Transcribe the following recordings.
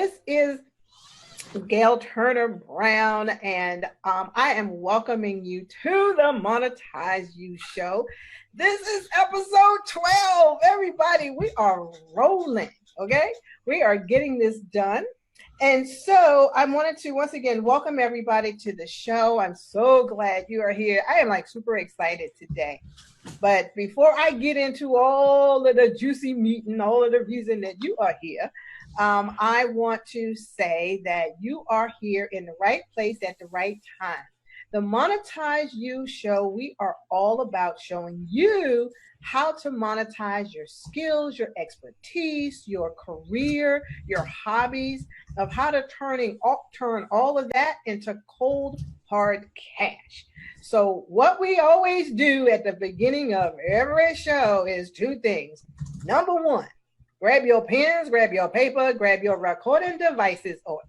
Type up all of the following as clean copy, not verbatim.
This is Gail Turner Brown, and I am welcoming you to the Monetize You show. This is episode 12. Everybody, we are rolling, okay? We are getting this done. And so I wanted to once again welcome everybody to the show. I'm so glad you are here. I am like super excited today. But before I get into all of the juicy meat and all of the reason that you are here, I want to say that you are here in the right place at the right time. The Monetize You show, we are all about showing you how to monetize your skills, your expertise, your career, your hobbies, of how to turn all of that into cold, hard cash. So what we always do at the beginning of every show is two things. Number one, grab your pens, grab your paper, grab your recording devices, or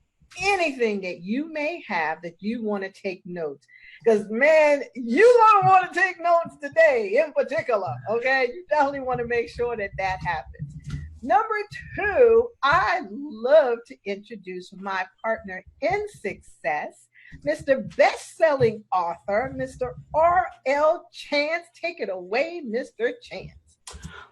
anything that you may have that you want to take notes. Because, man, you don't want to take notes today in particular, okay? You definitely want to make sure that that happens. Number two, I love to introduce my partner in success, Mr. Best-selling author, Mr. R.L. Chance. Take it away, Mr. Chance.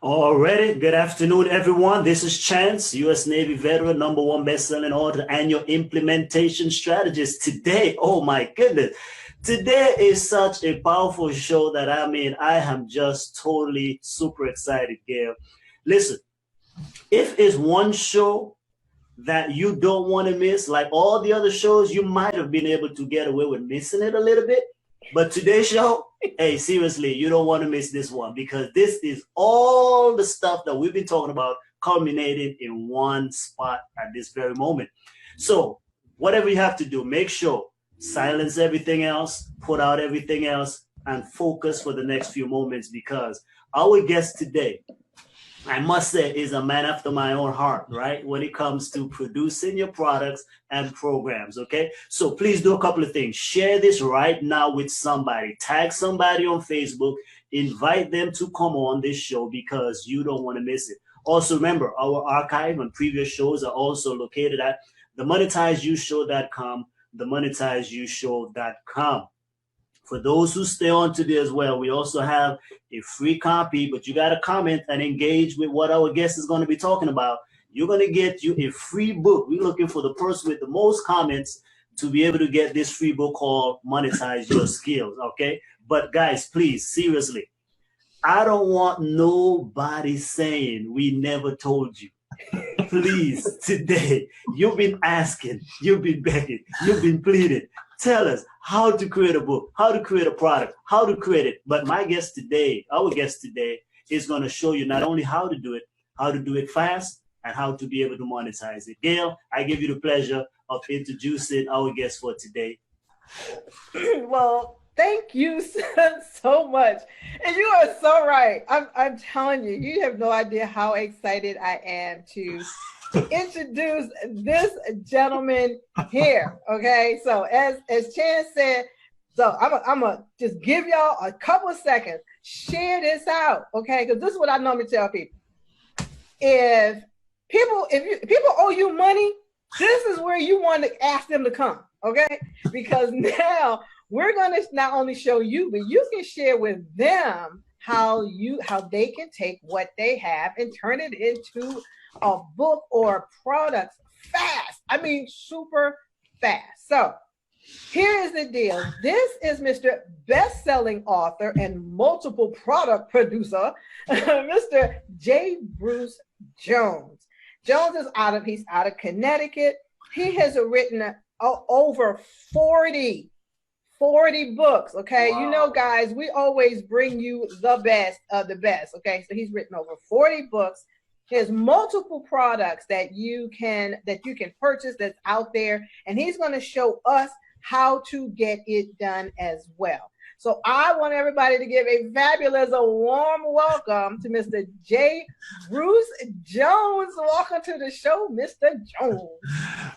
Alrighty, good afternoon, everyone. This is Chance, U.S. Navy veteran, #1 best-selling author, and your implementation strategist. Today, oh my goodness, today is such a powerful show that I am just totally super excited, Gail. Listen, if it's one show that you don't want to miss, like all the other shows, you might have been able to get away with missing it a little bit. But today's show, hey, seriously, you don't want to miss this one, because this is all the stuff that we've been talking about culminated in one spot at this very moment. So whatever you have to do, make sure silence everything else, put out everything else, and focus for the next few moments, because our guest today, I must say, is a man after my own heart, right? When it comes to producing your products and programs, okay? So please do a couple of things. Share this right now with somebody. Tag somebody on Facebook. Invite them to come on this show, because you don't want to miss it. Also, remember, our archive and previous shows are also located at themonetizeyoushow.com, themonetizeyoushow.com. For those who stay on today as well, we also have a free copy, but you got to comment and engage with what our guest is going to be talking about. You're going to get you a free book. We're looking for the person with the most comments to be able to get this free book called Monetize Your Skills, okay? But guys, please, seriously, I don't want nobody saying we never told you. Please, today, you've been asking, you've been begging, you've been pleading. Tell us how to create a book, how to create a product, how to create it. But my guest today, our guest today, is going to show you not only how to do it fast, and how to be able to monetize it. Gail, I give you the pleasure of introducing our guest for today. Well, thank you so much. And you are so right. I'm telling you, you have no idea how excited I am to introduce this gentleman here. Okay, so as Chance said, so I'm gonna just give y'all a couple of seconds. Share this out, okay? Because this is what I normally tell people. If people owe you money, this is where you want to ask them to come, okay? Because now we're gonna not only show you, but you can share with them how they can take what they have and turn it into a book or a product fast. I mean, super fast. So here is the deal. This is Mr. Best-selling author and multiple product producer, Mr. J. Bruce Jones. Jones is he's out of Connecticut. He has written over 40 books, okay? Wow. You know, guys, we always bring you the best of the best, okay? So he's written over 40 books. He has multiple products that you can purchase that's out there, and he's going to show us how to get it done as well. So I want everybody to give a fabulous, a warm welcome to Mr. J. Bruce Jones. Welcome to the show, Mr. Jones.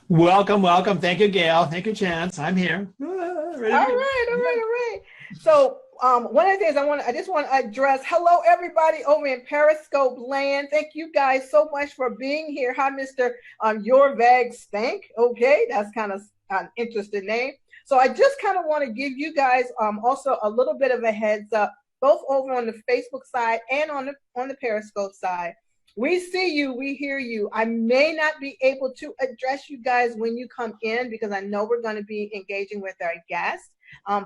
Welcome. Thank you, Gail. Thank you, Chance. I'm here. All right. So one of the things I just want to address. Hello, everybody over in Periscope land. Thank you guys so much for being here. Hi, Mr. Your Vag Stank. Okay, that's kind of an interesting name. So I just kind of want to give you guys also a little bit of a heads up, both over on the Facebook side and on the Periscope side. We see you, we hear you. I may not be able to address you guys when you come in because I know we're going to be engaging with our guests.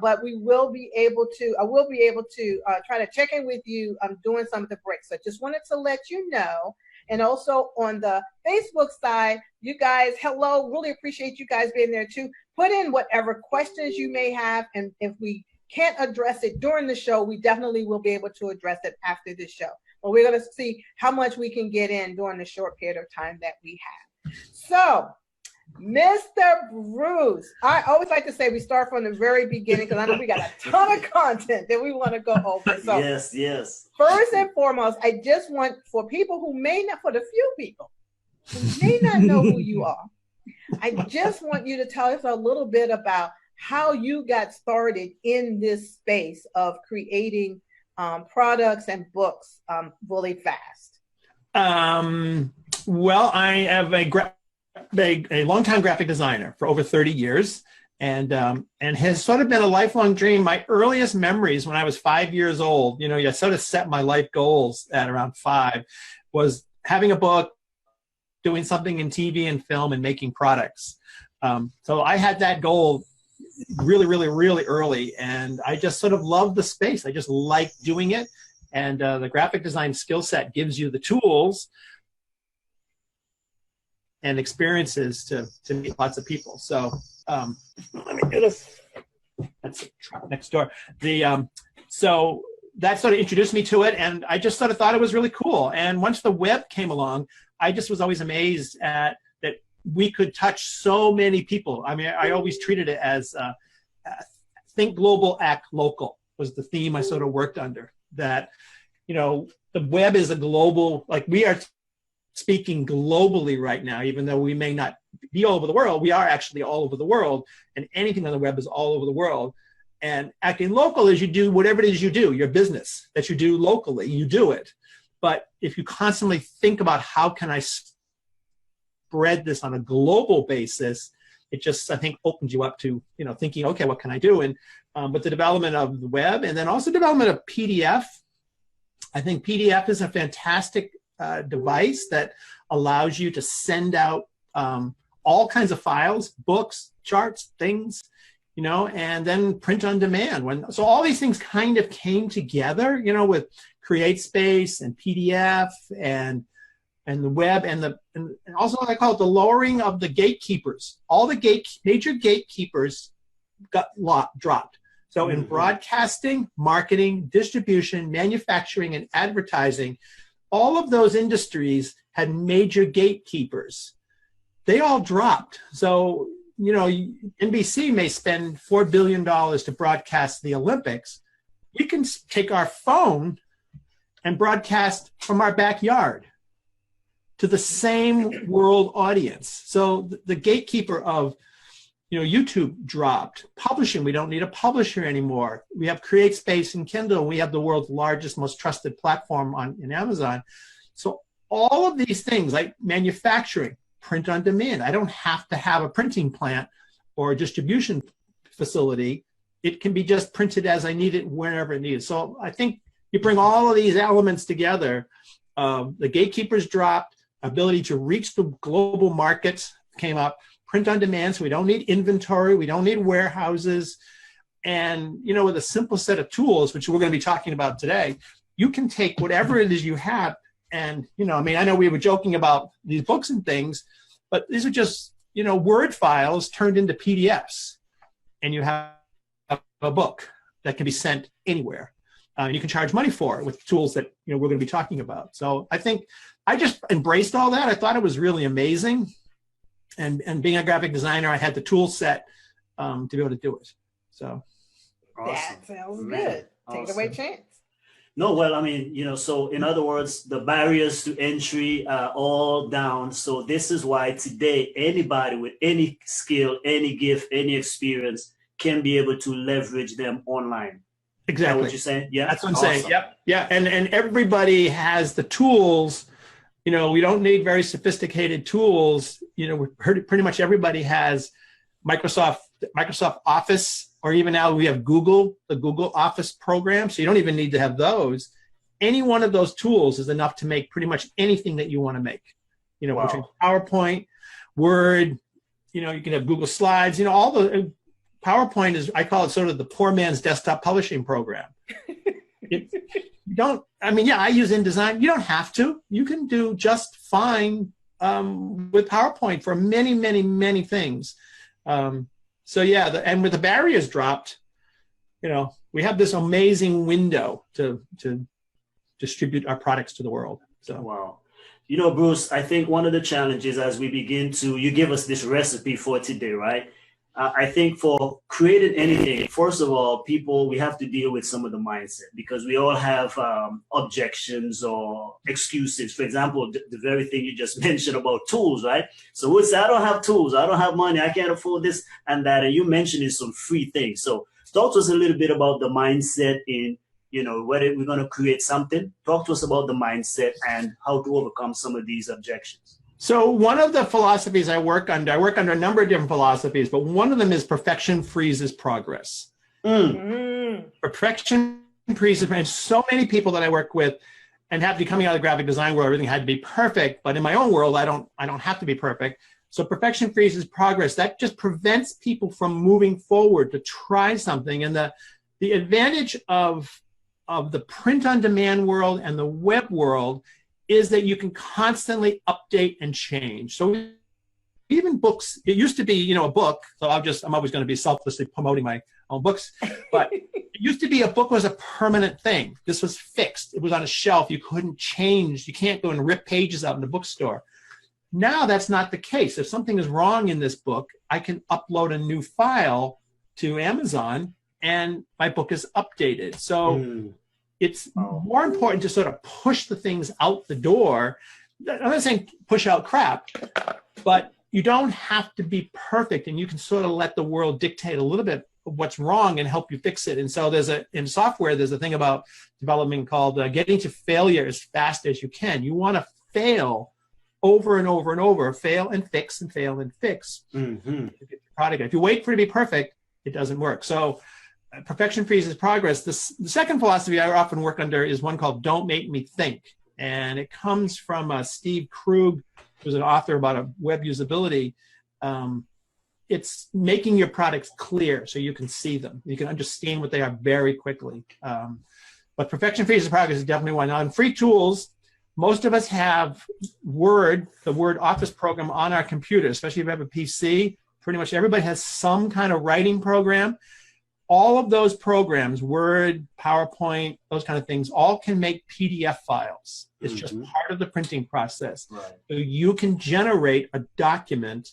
But we will be able to, I will be able to try to check in with you doing some of the breaks. So just wanted to let you know. And also on the Facebook side, you guys, hello, really appreciate you guys being there too. Put in whatever questions you may have. And if we can't address it during the show, we definitely will be able to address it after the show. But we're going to see how much we can get in during the short period of time that we have. So, Mr. Bruce, I always like to say we start from the very beginning because I know we got a ton of content that we want to go over. So yes. First and foremost, I just want for people who may not, for the few people who may not know who you are, I just want you to tell us a little bit about how you got started in this space of creating products and books really fast. Well, I have a longtime graphic designer for over 30 years and has sort of been a lifelong dream. My earliest memories when I was 5 years old, you know, I sort of set my life goals at around 5, was having a book, doing something in TV and film and making products. So I had that goal really early, and I just sort of loved the space. I just liked doing it, and the graphic design skill set gives you the tools and experiences to meet lots of people. So let me do this. That's a truck next door. So that sort of introduced me to it, and I just sort of thought it was really cool. And once the web came along, I just was always amazed at that we could touch so many people. I mean, I always treated it as think global, act local was the theme I sort of worked under. That, you know, the web is a global, like we are speaking globally right now, even though we may not be all over the world, we are actually all over the world, and anything on the web is all over the world. And acting local is you do whatever it is you do, your business that you do locally, you do it. But if you constantly think about how can I spread this on a global basis, it just, I think, opens you up to, you know, thinking, okay, what can I do? And with the development of the web and then also development of PDF, I think PDF is a fantastic device that allows you to send out all kinds of files, books, charts, things, you know, and then print on demand. So all these things kind of came together, you know, with CreateSpace and PDF and the web and also what I call it the lowering of the gatekeepers. All the major gatekeepers got dropped. So in broadcasting, marketing, distribution, manufacturing, and advertising, all of those industries had major gatekeepers. They all dropped. So, you know, NBC may spend $4 billion to broadcast the Olympics. We can take our phone and broadcast from our backyard to the same world audience. So the gatekeeper of, you know, YouTube dropped. Publishing, we don't need a publisher anymore. We have CreateSpace and Kindle. We have the world's largest, most trusted platform in Amazon. So all of these things, like manufacturing, print on demand. I don't have to have a printing plant or a distribution facility. It can be just printed as I need it, whenever it needs. So I think you bring all of these elements together. The gatekeepers dropped. Ability to reach the global markets came up. Print on demand, so we don't need inventory, we don't need warehouses. And, you know, with a simple set of tools, which we're going to be talking about today, you can take whatever it is you have and, you know, I mean, I know we were joking about these books and things, but these are just, you know, Word files turned into PDFs. And you have a book that can be sent anywhere. You can charge money for it with tools that, you know, we're going to be talking about. So I think I just embraced all that. I thought it was really amazing. And being a graphic designer, I had the tool set to be able to do it. So awesome. That sounds good. Take it away, Chance. No, well, I mean, you know, so in other words, the barriers to entry are all down. So this is why today, anybody with any skill, any gift, any experience can be able to leverage them online. Exactly. Is that what you're saying? Yeah. That's what I'm saying. Yep. Yeah. And everybody has the tools. You know, we don't need very sophisticated tools. You know, pretty much everybody has Microsoft Office, or even now we have the Google Office program. So you don't even need to have those. Any one of those tools is enough to make pretty much anything that you want to make. You know, between PowerPoint, Word, you know, you can have Google Slides, you know, all the PowerPoint is, I call it sort of the poor man's desktop publishing program. I use InDesign. You don't have to. You can do just fine with PowerPoint for many, many, many things. And with the barriers dropped, you know, we have this amazing window to distribute our products to the world. So wow. You know, Bruce, I think one of the challenges as we begin to, you give us this recipe for today, right? I think for creating anything, first of all, we have to deal with some of the mindset, because we all have objections or excuses. For example, the very thing you just mentioned about tools, right? So we'll say, I don't have tools, I don't have money, I can't afford this and that. And you mentioned some free things. So talk to us a little bit about the mindset in, you know, whether we're going to create something. Talk to us about the mindset and how to overcome some of these objections. So one of the philosophies I work under a number of different philosophies, but one of them is perfection freezes progress. Perfection freezes, and so many people that I work with, and have to be coming out of the graphic design world, everything had to be perfect. But in my own world, I don't have to be perfect. So perfection freezes progress. That just prevents people from moving forward to try something. And the advantage of the print-on-demand world and the web world is that you can constantly update and change. So even books, it used to be, you know, a book. So I'm always going to be selflessly promoting my own books. But it used to be a book was a permanent thing. This was fixed. It was on a shelf. You couldn't change. You can't go and rip pages out in the bookstore. Now that's not the case. If something is wrong in this book, I can upload a new file to Amazon and my book is updated. So it's more important to sort of push the things out the door. I'm not saying push out crap, but you don't have to be perfect, and you can sort of let the world dictate a little bit of what's wrong and help you fix it. And so in software, there's a thing about development called getting to failure as fast as you can. You want to fail over and over and over, fail and fix and fail and fix. To get the product. If you wait for it to be perfect, it doesn't work. So perfection freezes progress. The second philosophy I often work under is one called Don't Make Me Think. And it comes from Steve Krug, who's an author about web usability. It's making your products clear so you can see them. You can understand what they are very quickly. But perfection freezes progress is definitely one. Now, in free tools, most of us have Word, the Word Office program on our computer, especially if you have a PC. Pretty much everybody has some kind of writing program. All of those programs, Word, PowerPoint, those kind of things, all can make PDF files. It's just part of the printing process. Right. So you can generate a document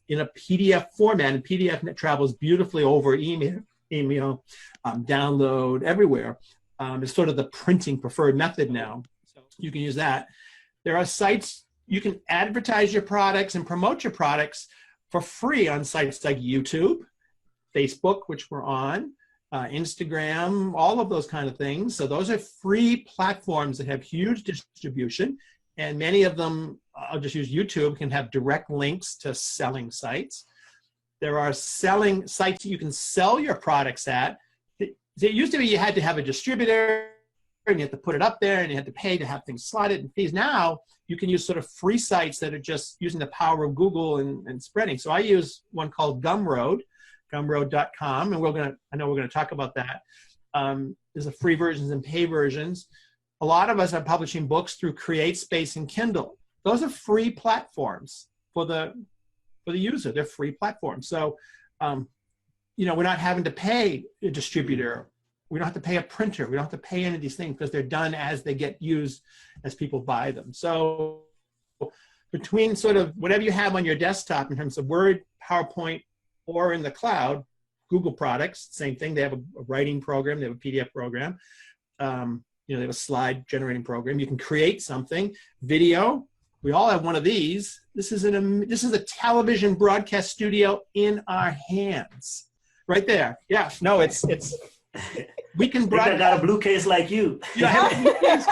in a PDF format, and PDF travels beautifully over email, download, everywhere. It's sort of the printing preferred method now. So you can use that. There are sites, you can advertise your products and promote your products for free on sites like YouTube, Facebook, which we're on, Instagram, all of those kind of things. So those are free platforms that have huge distribution, and many of them, I'll just use YouTube, can have direct links to selling sites. There are selling sites that you can sell your products at. It used to be you had to have a distributor, and you had to put it up there, and you had to pay to have things slotted and fees. Now you can use sort of free sites that are just using the power of Google and spreading. So I use one called Gumroad, Gumroad.com, and I know we're gonna talk about that. There's a free versions and pay versions. A lot of us are publishing books through CreateSpace and Kindle. Those are free platforms for the user. They're free platforms. So, we're not having to pay a distributor. We don't have to pay a printer. We don't have to pay any of these things because they're done as they get used, as people buy them. So between sort of whatever you have on your desktop in terms of Word, PowerPoint, or in the cloud, Google products, same thing. They have a writing program. They have a PDF program. They have a slide generating program. You can create something. Video. We all have one of these. This is a television broadcast studio in our hands, right there. Yeah. No, it's We can I think I got a blue case like you. Yeah, I have a blue case.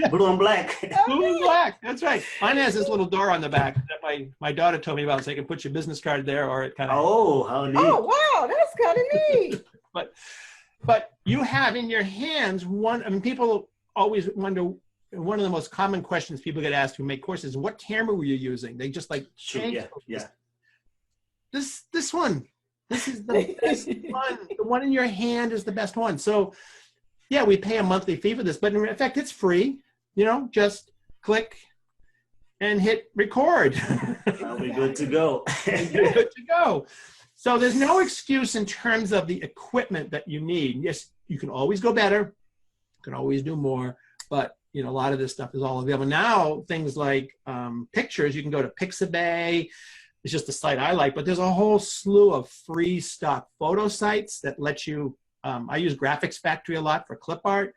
Blue and black. Blue and black. That's right. Mine has this little door on the back that my daughter told me about, so I can put your business card there, or it kind of. Oh, how neat! Oh, wow, that's kind of neat. But you have in your hands one. I mean, people always wonder. One of the most common questions people get asked who make courses: "What camera were you using?" They just like change. Yeah. This one. This is the best one. The one in your hand is the best one. So, yeah, we pay a monthly fee for this, but in fact, it's free. You know, just click and hit record. I'll be good to go. You're good to go. So there's no excuse in terms of the equipment that you need. Yes, you can always go better. You can always do more. But, you know, a lot of this stuff is all available. Now, things like pictures, you can go to Pixabay. It's just a site I like, but there's a whole slew of free stock photo sites that let you, I use Graphics Factory a lot for clip art.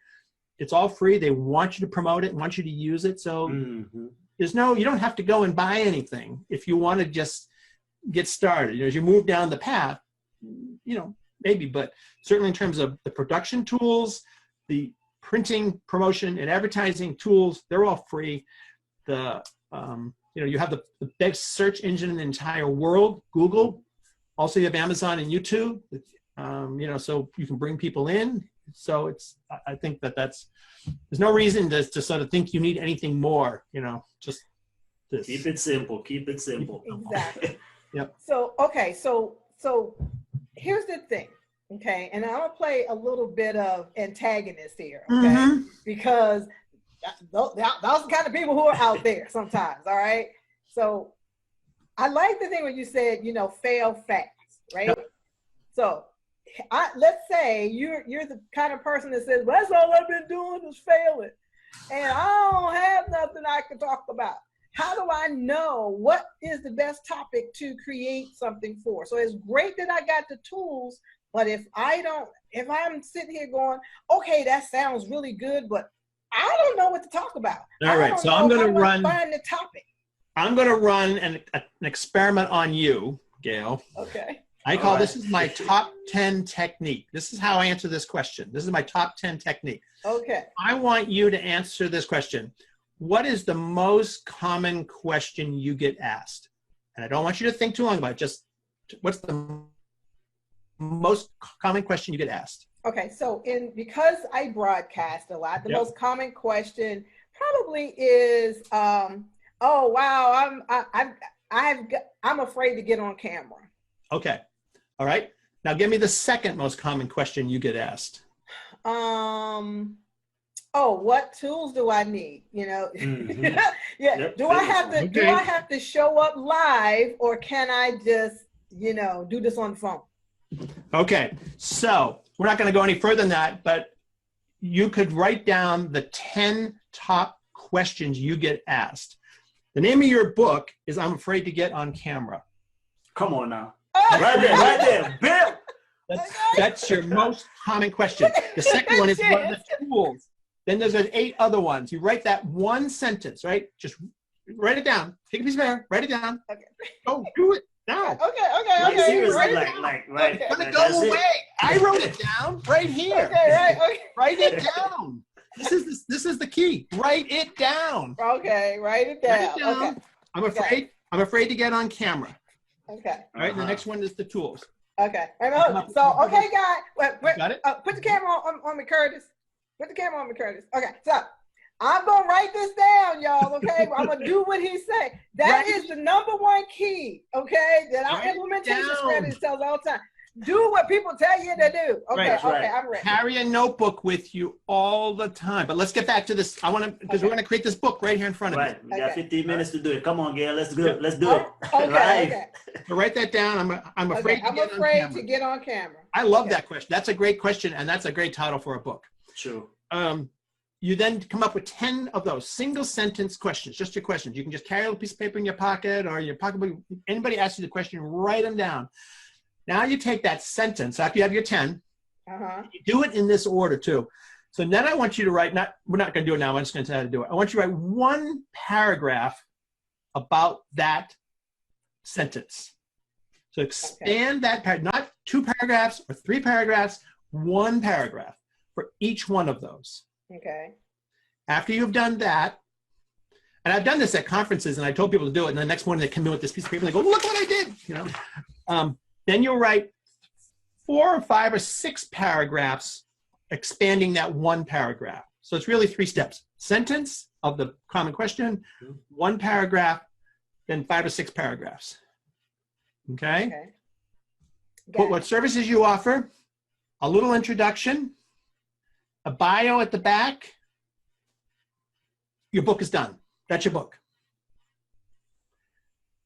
It's all free. They want you to promote it, want you to use it. So you don't have to go and buy anything if you want to just get started. You know, as you move down the path, you know, maybe, but certainly in terms of the production tools, the printing, promotion, and advertising tools, they're all free. You know, you have the best search engine in the entire world, Google. Also, you have Amazon and YouTube. You know, so you can bring people in. So I think there's no reason to sort of think you need anything more. You know, just this. Keep it simple. Keep it simple. Exactly. Yep. So okay, so here's the thing. Okay, and I'm gonna play a little bit of antagonist here. Okay, because those are the kind of people who are out there sometimes, all right? So I like the thing when you said, you know, fail fast, right? Yep. So let's say you're the kind of person that says, well, that's all I've been doing is failing. And I don't have nothing I can talk about. How do I know what is the best topic to create something for? So it's great that I got the tools, but if I'm sitting here going, okay, that sounds really good, but I don't know what to talk about. All right, so I'm going to find the topic. I'm going to run an experiment on you, Gail. Okay. I call this is my top 10 technique. This is how I answer this question. This is my top 10 technique. Okay. I want you to answer this question. What is the most common question you get asked? And I don't want you to think too long about it. Just what's the most common question you get asked? Okay, so because I broadcast a lot, the most common question probably is, oh wow, I'm afraid to get on camera. Okay, all right. Now give me the second most common question you get asked. Oh, what tools do I need? You know, Do I have to show up live, or can I just, you know, do this on the phone? Okay, so we're not going to go any further than that, but you could write down the 10 top questions you get asked. The name of your book is I'm Afraid to Get on Camera. Come on now. Right there, Bill. That's your most common question. The second one is what are the tools? Then there's 8 other ones. You write that one sentence, right? Just write it down. Take a piece of paper, write it down. Okay. Go do it now. Okay. Seriously, Right. It's gonna go away. I wrote it down right here. Okay. Write it down. This is the key. Write it down. Okay, write it down. Write it down. Okay. I'm afraid to get on camera. Okay. All right. The next one is the tools. Okay. So, okay, guys. Got it? Put the camera on me, Curtis. Put the camera on me, Curtis. Okay. So I'm gonna write this down, y'all. Okay. I'm gonna do what he said. That is the #1 key. Okay. That our implementation strategy tells all the time. Do what people tell you to do. Okay. Okay. I'm ready. Carry a notebook with you all the time. But let's get back to this. I want to, because we're going to create this book right here in front of you. We got 15 minutes to do it. Come on, Gail. Let's do it. Let's do it. Okay. So write that down. I'm afraid to get on camera. I love that question. That's a great question, and that's a great title for a book. True. You then come up with 10 of those single sentence questions, just your questions. You can just carry a little piece of paper in your pocket or your pocketbook. Anybody asks you the question, write them down. Now you take that sentence after you have your 10. You do it in this order too. So then I want you to write, we're not going to do it now. I'm just going to tell you how to do it. I want you to write one paragraph about that sentence. So expand that paragraph, not 2 paragraphs or 3 paragraphs, one paragraph for each one of those. Okay. After you've done that, and I've done this at conferences, and I told people to do it, and the next morning they come in with this piece of paper and they go, look what I did, you know. Then you'll write 4 or 5 or 6 paragraphs expanding that one paragraph. So it's really 3 steps. Sentence of the common question, 1 paragraph, then 5 or 6 paragraphs. Okay? Okay. Put what services you offer, a little introduction, a bio at the back. Your book is done. That's your book.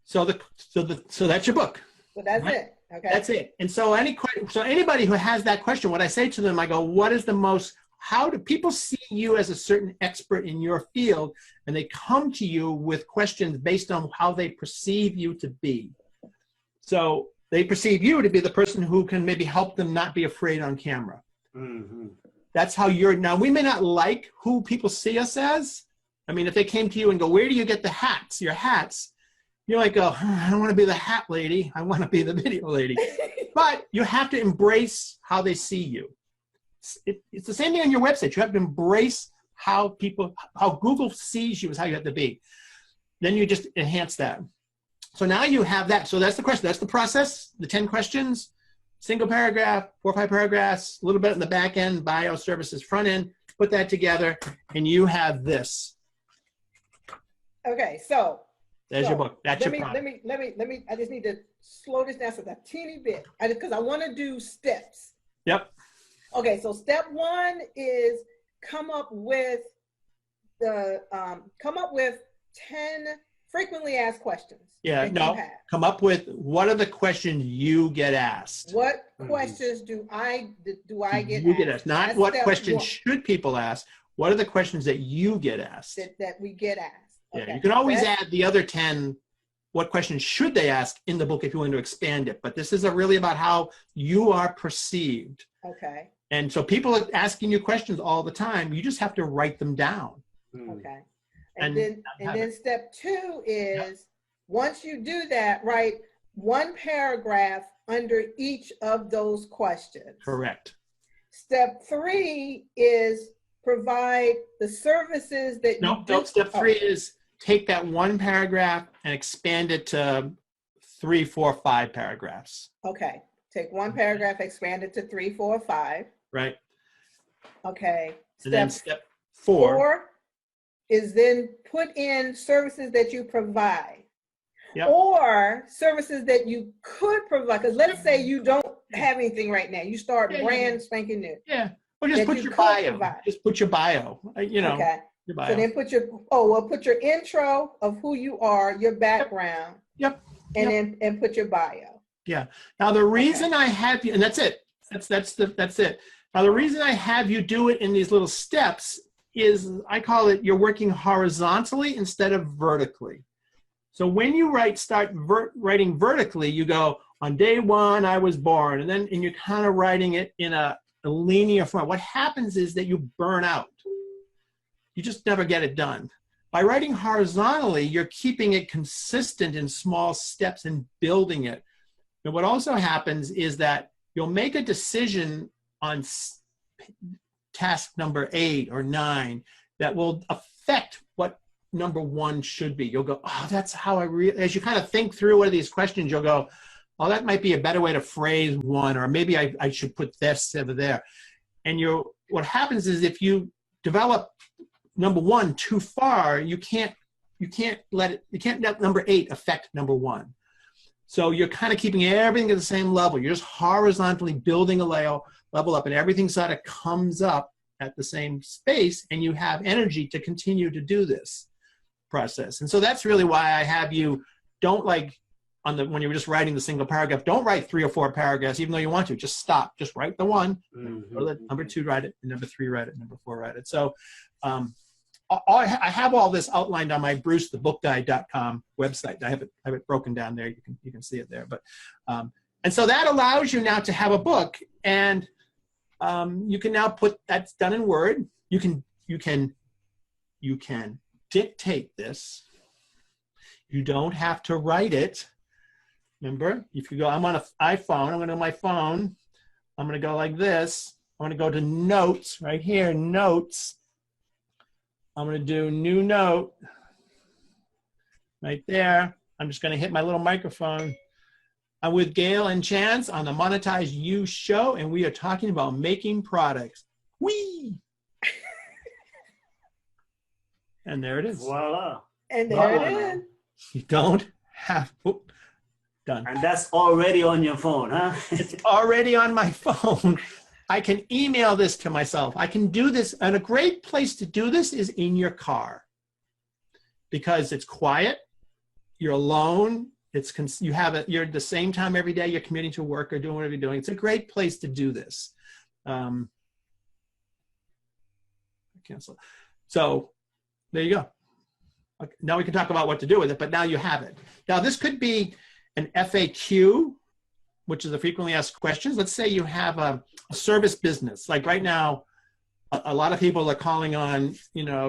So that's your book. So that's right? it. Okay. That's it. And so anybody who has that question, what I say to them, I go, what is the most, how do people see you as a certain expert in your field? And they come to you with questions based on how they perceive you to be. So they perceive you to be the person who can maybe help them not be afraid on camera. Mm-hmm. That's how now we may not like who people see us as. I mean, if they came to you and go, where do you get the hats, your hats? You're like, oh, I don't want to be the hat lady. I want to be the video lady. But you have to embrace how they see you. It's the same thing on your website. You have to embrace how Google sees you is how you have to be. Then you just enhance that. So now you have that. So that's the question. That's the process, the 10 questions, single paragraph, 4 or 5 paragraphs, a little bit in the back end, bio, services, front end. Put that together, and you have this. Okay, so there's your book. That's your product. Let me. I just need to slow this down just a teeny bit, because I want to do steps. Yep. Okay, so step 1 is come up with 10 frequently asked questions. Yeah. No. Come up with what are the questions you get asked. What questions do I get? You get asked. Not what questions should people ask. What are the questions that you get asked? That we get asked. Yeah, okay. You can always add the other 10, what questions should they ask in the book if you want to expand it. But this is really about how you are perceived. Okay. And so people are asking you questions all the time. You just have to write them down. Okay. And then step 2 is, once you do that, write 1 paragraph under each of those questions. Correct. Step 3 is provide the services that you do. No, step 3 is take that 1 paragraph and expand it to 3, 4, 5 paragraphs. Okay. Take 1 paragraph, expand it to 3, 4, 5. Right. Okay. And then step 4 is then put in services that you provide. Yep. Or services that you could provide. Because let's say you don't have anything right now. You start brand spanking new. Yeah. Or just put your bio. Just put your bio. You know. Okay. Your bio. So then put your intro of who you are, your background. Yep. And then put your bio. Yeah. Now the reason I have you, and that's it. That's it. Now the reason I have you do it in these little steps is I call it you're working horizontally instead of vertically. So when you start writing vertically, you go, on day 1, I was born, and you're kind of writing it in a linear form. What happens is that you burn out. You just never get it done. By writing horizontally, you're keeping it consistent in small steps and building it. And what also happens is that you'll make a decision on task number 8 or 9 that will affect what number 1 should be. You'll go, oh, that's how as you kind of think through one of these questions, you'll go, oh, that might be a better way to phrase 1, or maybe I should put this over there. And what happens is if you develop number 1 too far, you can't let number 8 affect number 1. So you're kind of keeping everything at the same level. You're just horizontally building a level up, and everything sort of comes up at the same space, and you have energy to continue to do this process. And so that's really why I have you when you're just writing the single paragraph, don't write 3 or 4 paragraphs, even though you want to. Just stop. Just write the 1. Number 2, write it. And number 3, write it. Number 4, write it. So I have all this outlined on my brucethebookguide.com website. I have it broken down there. You can see it there. But and so that allows you now to have a book, and you can now that's done in Word. You can dictate this. You don't have to write it. Remember, if you go, I'm on an iPhone. I'm going to my phone. I'm going to go like this. I'm going to go to notes right here, notes. I'm going to do new note right there. I'm just going to hit my little microphone. I'm with Gail and Chance on the Monetize You show, and we are talking about making products. Whee! And there it is. Voila. And there it is. You don't have, done. And that's already on your phone, huh? It's already on my phone. I can email this to myself. I can do this, and a great place to do this is in your car because it's quiet. You're alone. You're at the same time every day. You're commuting to work or doing whatever you're doing. It's a great place to do this. Cancel. So there you go. Okay, now we can talk about what to do with it, but now you have it. Now this could be an FAQ, which is a frequently asked questions. Let's say you have a service business. Like right now, a lot of people are calling on,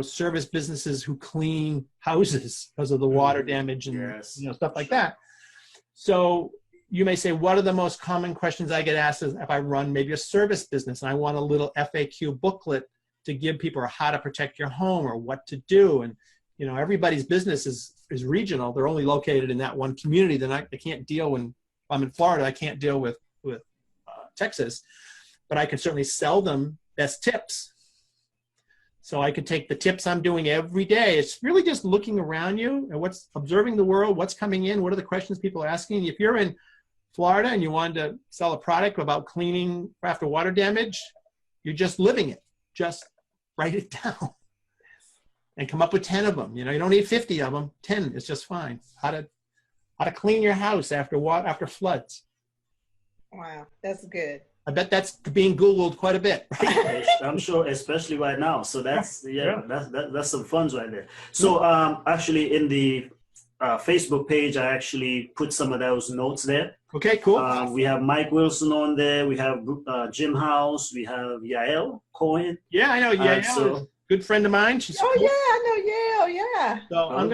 service businesses who clean houses because of the water damage and stuff like that. So you may say, what are the most common questions I get asked if I run maybe a service business and I want a little FAQ booklet to give people how to protect your home or what to do. And everybody's business is regional. They're only located in that one community. They can't deal when I'm in Florida. I can't deal with Texas, but I can certainly sell them best tips. So I could take the tips I'm doing every day. It's really just looking around you and observing the world, what's coming in, what are the questions people are asking. If you're in Florida and you wanted to sell a product about cleaning after water damage, you're just living it. Just write it down and come up with 10 of them. You don't need 50 of them. 10 is just fine. How to clean your house after floods. Wow, that's good. I bet that's being Googled quite a bit. Right? I'm sure, especially right now. So that's that's some funds right there. So actually in the Facebook page, I actually put some of those notes there. Okay, cool. We have Mike Wilson on there. We have Jim House. We have Yael Cohen. Yeah, I know Yael. Good friend of mine. She's cool. Yeah, I know Yael. Yeah. So I'm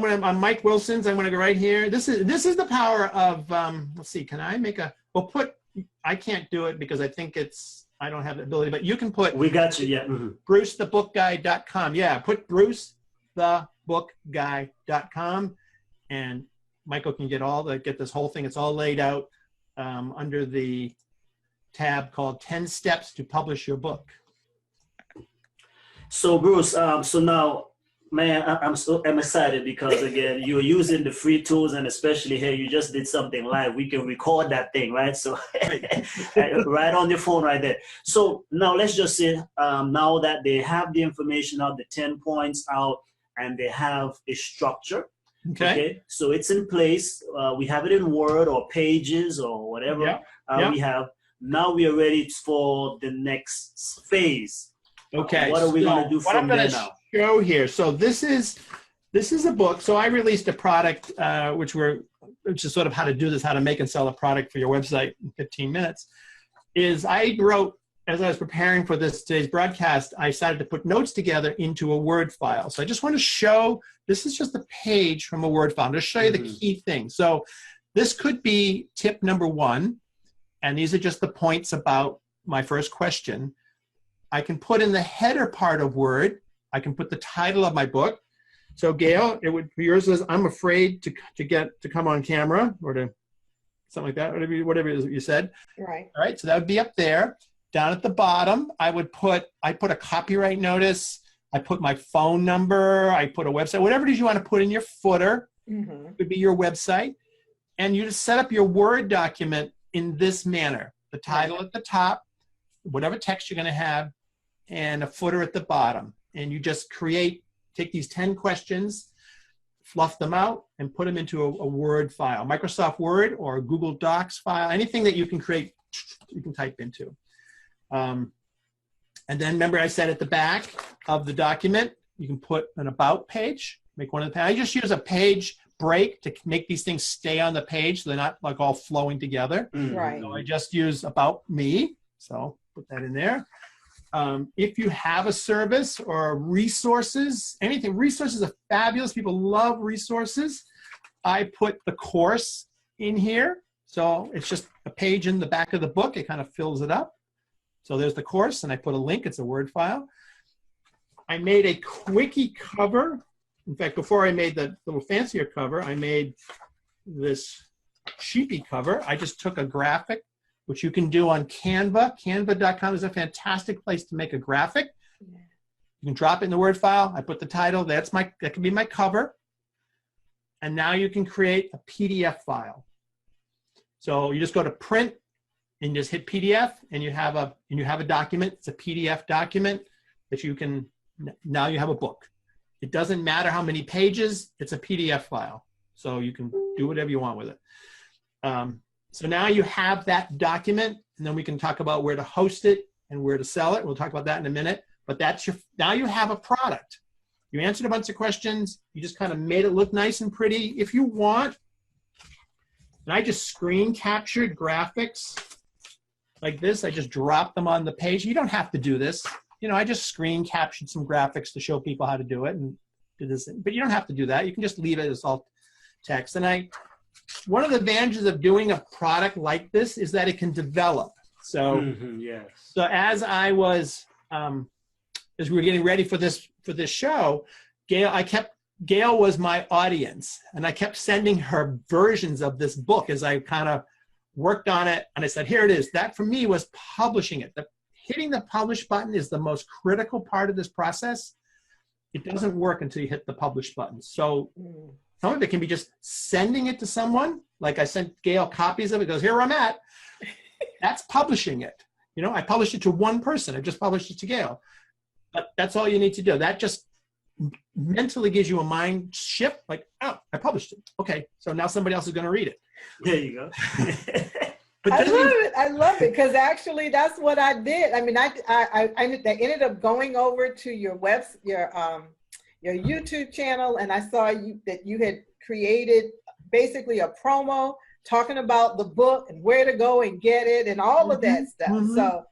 gonna on Mike Wilson's. I'm gonna go right here. This is the power of. Let's see. Can I make a? Well, I can't do it because I think I don't have the ability. But you can put. We got you. Yeah. BruceTheBookGuy.com. Yeah, put BruceTheBookGuy.com, and Michael can get this whole thing. It's all laid out under the tab called 10 Steps to Publish Your Book. So Bruce, so now, man, I'm excited because again, you're using the free tools, and especially here, you just did something live. We can record that thing, right? So right on your phone right there. So now let's just say now that they have the information out, the 10 points out, and they have a structure. Okay. So it's in place. We have it in Word or Pages or whatever we have. Now we are ready for the next phase. Okay. What are we going to do from there now? Show here. So this is a book. So I released a product, which is sort of how to do this, how to make and sell a product for your website in 15 minutes. I wrote, as I was preparing for today's broadcast, I decided to put notes together into a Word file. So I just want to show, this is just a page from a Word file. I'm going to show you the key things. So this could be tip number 1, and these are just the points about my first question. I can put in the header part of Word, I can put the title of my book. So Gail, yours is, I'm afraid to come on camera, or to something like that, whatever it is you said. Right. All right, so that would be up there. Down at the bottom, I put a copyright notice, I put my phone number, I put a website, whatever it is you want to put in your footer, could be your website. And you just set up your Word document in this manner. The title at the top, whatever text you're going to have, and a footer at the bottom. And you just take these 10 questions, fluff them out, and put them into a Word file, Microsoft Word or a Google Docs file, anything that you can create, you can type into. And then remember I said at the back of the document, you can put an about page, make one of the pages. I just use a page break to make these things stay on the page so they're not like all flowing together. Right. So I just use about me. So put that in there. If you have a service or resources, anything, resources are fabulous. People love resources. I put the course in here. So it's just a page in the back of the book. It kind of fills it up. So there's the course, and I put a link. It's a Word file. I made a quickie cover. In fact, before I made the little fancier cover, I made this cheapy cover. I just took a graphic, which you can do on Canva. Canva.com is a fantastic place to make a graphic. You can drop it in the Word file. I put the title. That can be my cover. And now you can create a PDF file. So you just go to print and just hit PDF, and you have a document. It's a PDF document that you can, now you have a book. It doesn't matter how many pages, it's a PDF file. So you can do whatever you want with it. So now you have that document, and then we can talk about where to host it and where to sell it. We'll talk about that in a minute. But now you have a product. You answered a bunch of questions. You just kind of made it look nice and pretty. If you want, and I just screen captured graphics like this. I just dropped them on the page. You don't have to do this. I just screen captured some graphics to show people how to do it and do this. But you don't have to do that. You can just leave it as alt text. And one of the advantages of doing a product like this is that it can develop. So, yes. So as I was, as we were getting ready for this show, Gail was my audience, and I kept sending her versions of this book as I kind of worked on it. And I said, here it is. That for me was publishing it. Hitting the publish button is the most critical part of this process. It doesn't work until you hit the publish button. So some of it can be just sending it to someone. Like I sent Gail copies of it. Goes, here I'm at. That's publishing it. I published it to one person. I just published it to Gail. But that's all you need to do. That just mentally gives you a mind shift. Like, oh, I published it. Okay, so now somebody else is going to read it. There you go. I love it because actually that's what I did. I mean, I ended up going over to your YouTube channel, and I saw that you had created basically a promo talking about the book and where to go and get it and all of that stuff. So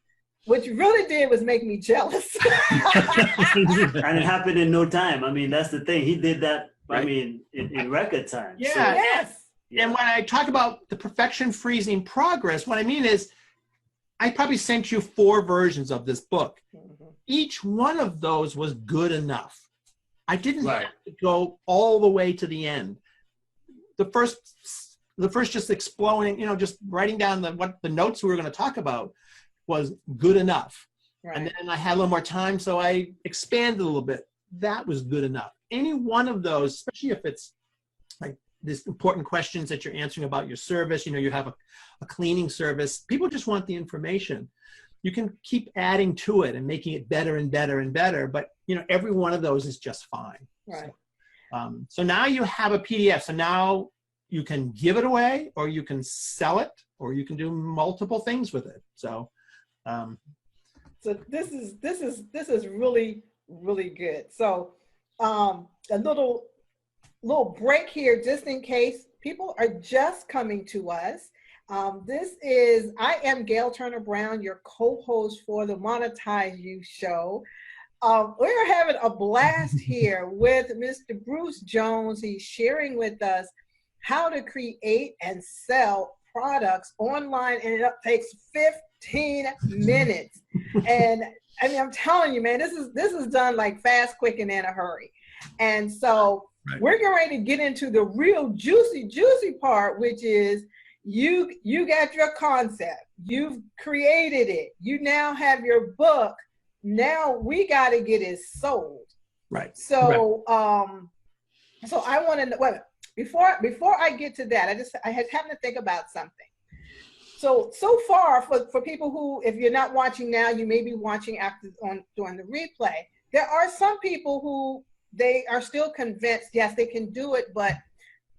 what you really did was make me jealous. And it happened in no time. I mean, that's the thing. He did that, right. I mean, in record time. Yeah. So, yes. And when I talk about the perfection freezing progress, what I mean is I probably sent you 4 versions of this book. Each one of those was good enough. I didn't have to go all the way to the end. The first just exploding, just writing down what the notes we were going to talk about was good enough. Right. And then I had a little more time, so I expanded a little bit. That was good enough. Any one of those, especially if it's like these important questions that you're answering about your service, you have a cleaning service, people just want the information. You can keep adding to it and making it better and better and better, but every one of those is just fine. Right. So now you have a PDF. So now you can give it away, or you can sell it, or you can do multiple things with it. So this is really, really good. So a little break here, just in case people are just coming to us. I am Gail Turner Brown, your co-host for the Monetize You show. We're having a blast here with Mr. Bruce Jones. He's sharing with us how to create and sell products online, and it takes 15 minutes. And I mean, I'm telling you, man, this is done like fast, quick, and in a hurry. And so we're getting ready to get into the real juicy part, which is you got your concept, you've created it, you now have your book. Now we got to get it sold. Right. So so I want to know. Wait, before I get to that, I had happened to think about something. So far, for people who, if you're not watching now, you may be watching during the replay. There are some people who they are still convinced, yes, they can do it, but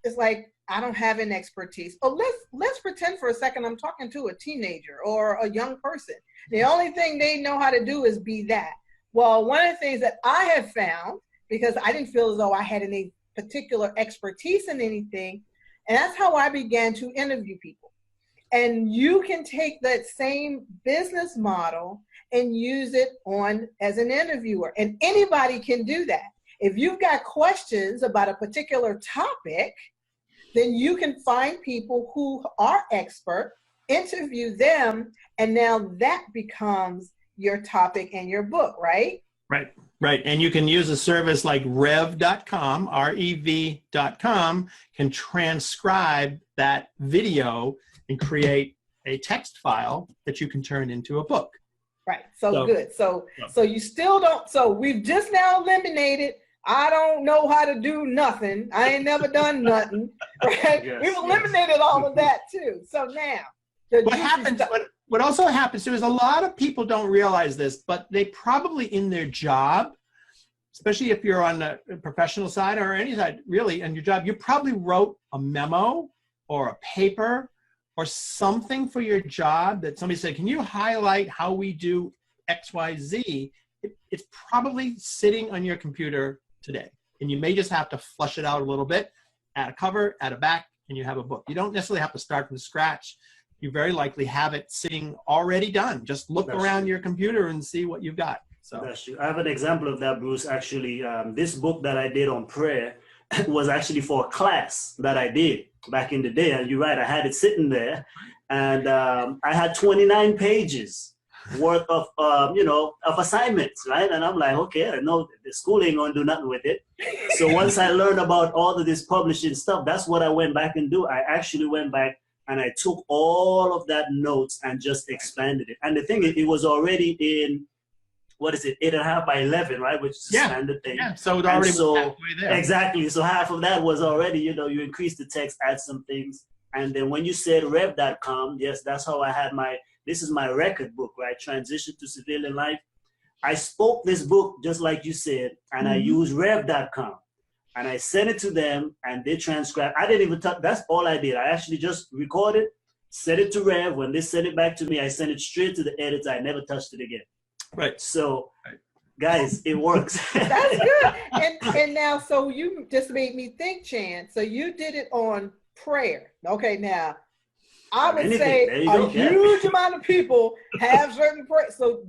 it's like, I don't have an expertise. Oh, let's pretend for a second I'm talking to a teenager or a young person. The only thing they know how to do is be that. Well, one of the things that I have found, because I didn't feel as though I had any particular expertise in anything, and that's how I began to interview people. And you can take that same business model and use it as an interviewer. And anybody can do that. If you've got questions about a particular topic, then you can find people who are expert, interview them, and now that becomes your topic and your book, right? Right, right. And you can use a service like rev.com, rev.com, can transcribe that video and create a text file that you can turn into a book. Right. So good. So you still don't. So we've just now eliminated, I don't know how to do nothing. I ain't never done nothing. Right. Yes, We've eliminated all of that too. So now what also happens too is a lot of people don't realize this, but they probably in their job, especially if you're on the professional side or any side, really in your job, you probably wrote a memo or a paper or something for your job that somebody said, can you highlight how we do X, Y, Z? It's probably sitting on your computer today. And you may just have to flush it out a little bit, add a cover, add a back, and you have a book. You don't necessarily have to start from scratch. You very likely have it sitting already done. Just look around your computer and see what you've got. So that's true. I have an example of that, Bruce. Actually, this book that I did on prayer was actually for a class that I did back in the day. And you're right, I had it sitting there, and I had 29 pages worth of of assignments, right? And I'm like, okay, I know the school ain't gonna do nothing with it. So once I learned about all of this publishing stuff, that's what I went back and do. I actually went back and I took all of that notes and just expanded it. And the thing is, it was already in, what is it, 8.5 by 11, right? Which is a standard thing. Yeah, so it already was halfway there. Exactly. So half of that was already, you increase the text, add some things. And then when you said rev.com, yes, that's how I had this is my record book, right? Transition to Civilian Life. I spoke this book, just like you said, and I used rev.com. And I sent it to them, and they transcribed. I didn't even touch. That's all I did. I actually just recorded, sent it to Rev. When they sent it back to me, I sent it straight to the editor. I never touched it again. Right. So, guys, it works. That's good. And now, so you just made me think, Chan. So you did it on prayer. Okay, now I would say a huge amount of people have certain prayers. So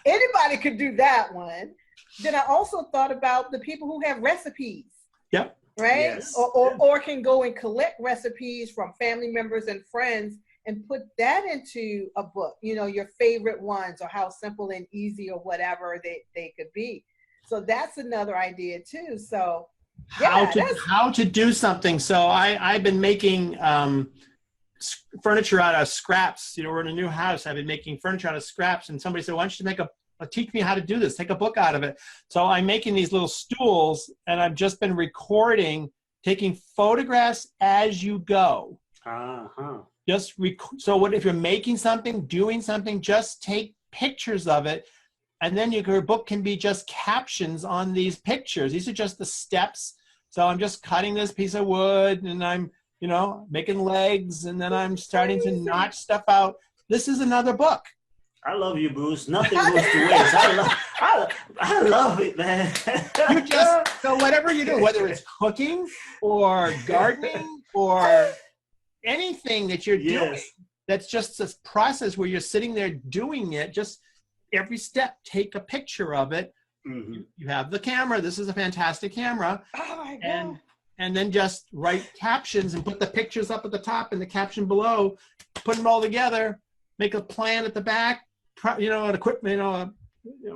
anybody could do that one. Then I also thought about the people who have recipes. Yep. Right? Yes. Or can go and collect recipes from family members and friends and put that into a book, your favorite ones, or how simple and easy or whatever they could be. So that's another idea too. So how to do something. So I've been making furniture out of scraps. We're in a new house. I've been making furniture out of scraps, and somebody said, why don't you teach me how to do this, take a book out of it. So I'm making these little stools, and I've just been recording, taking photographs as you go. So what if you're making something, doing something, just take pictures of it, and then your book can be just captions on these pictures. These are just the steps. So I'm just cutting this piece of wood, and I'm making legs, and then I'm starting to notch stuff out. This is another book. I love you, Bruce. Nothing goes to waste. I love it, man. So whatever you do, whether it's cooking or gardening or anything that you're doing, that's just this process where you're sitting there doing it. Just every step, take a picture of it. Mm-hmm. You have the camera. This is a fantastic camera. Oh my God. And then just write captions and put the pictures up at the top and the caption below. Put them all together. Make a plan at the back. An equipment, a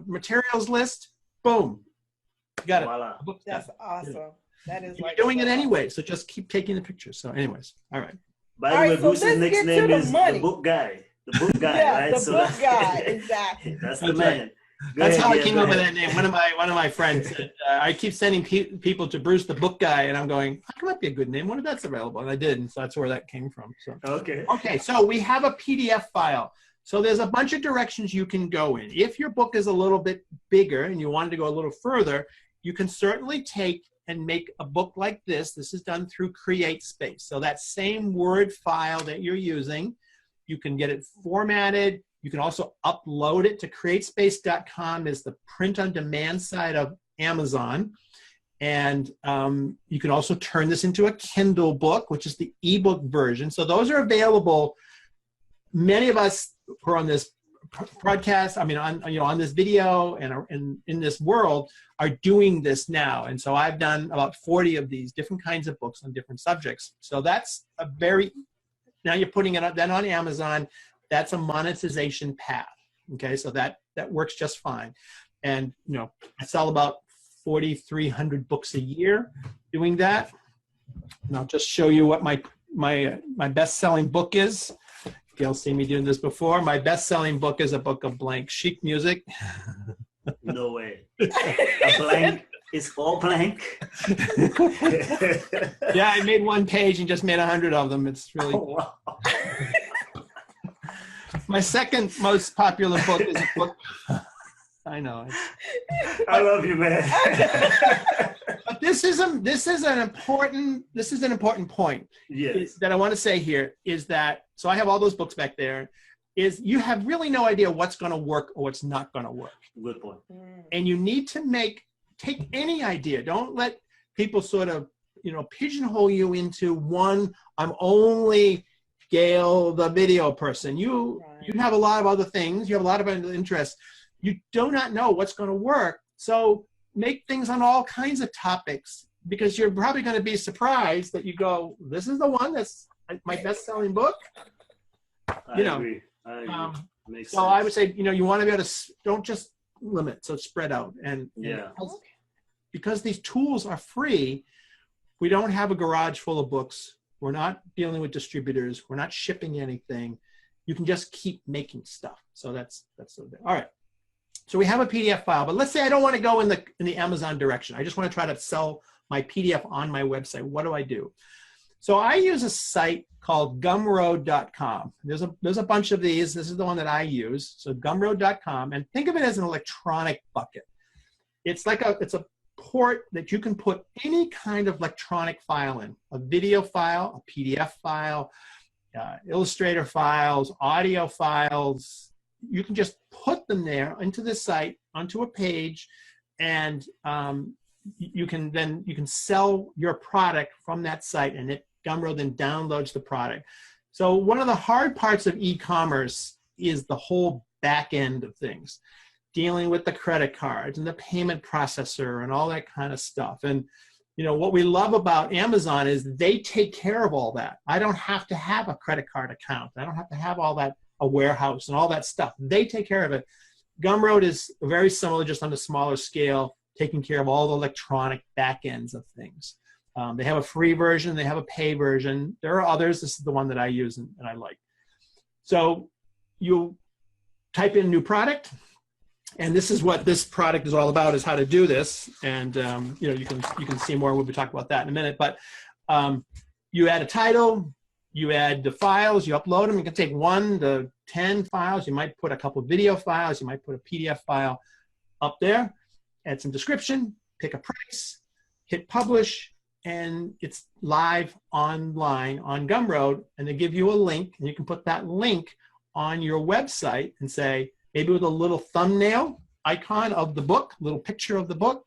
materials list. Boom, got it. Voila. That's awesome. That is you're doing it anyway, so just keep taking the pictures. So, anyways, all right. By the way, Bruce's next name is the Book Guy. The Book Guy, right? The Book Guy, exactly. That's the man. That's how I came up with that name. One of my friends said, I keep sending people to Bruce the Book Guy, and I'm going, that might be a good name. What if that's available? And I did, and so that's where that came from. So okay, so we have a PDF file. So there's a bunch of directions you can go in. If your book is a little bit bigger and you wanted to go a little further, you can certainly take and make a book like this. This is done through CreateSpace. So that same Word file that you're using, you can get it formatted. You can also upload it to createspace.com is the print-on-demand side of Amazon. And you can also turn this into a Kindle book, which is the ebook version. So those are available. Many of us who are on this broadcasts, I mean, on this video and in this world are doing this now. And so I've done about 40 of these different kinds of books on different subjects. So that's now you're putting it then on Amazon. That's a monetization path. Okay, so that works just fine. And I sell about 4,300 books a year doing that. And I'll just show you what my best-selling book is. You'll see me doing this before. My best-selling book is a book of blank sheet music. No way. A blank is all blank. Yeah, I made one page and just made 100 of them. It's really wow. My second most popular book is a book. I know. I love you, man. But this is an important point. Yes. That I want to say here is that, so I have all those books back there, is you have really no idea what's going to work or what's not going to work. Good point. And you need to take any idea. Don't let people sort of, pigeonhole you into one, I'm only Gail, the video person. You have a lot of other things. You have a lot of other interests. You do not know what's going to work. So make things on all kinds of topics, because you're probably going to be surprised that you go, this is the one that's my best-selling book. I agree. Makes so sense. I would say, you want to be able to, don't just limit, so spread out. And because these tools are free, we don't have a garage full of books. We're not dealing with distributors. We're not shipping anything. You can just keep making stuff. So that's all right. So we have a PDF file, but let's say I don't want to go in the Amazon direction. I just want to try to sell my PDF on my website. What do I do? So I use a site called Gumroad.com. There's a bunch of these. This is the one that I use. So Gumroad.com, and think of it as an electronic bucket. It's a port that you can put any kind of electronic file in, a video file, a PDF file, Illustrator files, audio files. You can just put them there into the site, onto a page, and you can sell your product from that site, and Gumroad then downloads the product. So one of the hard parts of e-commerce is the whole back end of things, dealing with the credit cards and the payment processor and all that kind of stuff. And what we love about Amazon is they take care of all that. I don't have to have a credit card account. I don't have to have all that, a warehouse and all that stuff. They take care of it. Gumroad is very similar, just on a smaller scale, taking care of all the electronic back ends of things. They have a free version. They have a pay version. There are others. This is the one that I use and I like. So you type in new product, and this is what this product is all about, is how to do this. And you can see more. We'll be talking about that in a minute. But you add a title. You add the files, you upload them. You can take 1 to 10 files. You might put a couple of video files. You might put a PDF file up there, add some description, pick a price, hit publish, and it's live online on Gumroad. And they give you a link, and you can put that link on your website and say, maybe with a little thumbnail icon of the book, little picture of the book.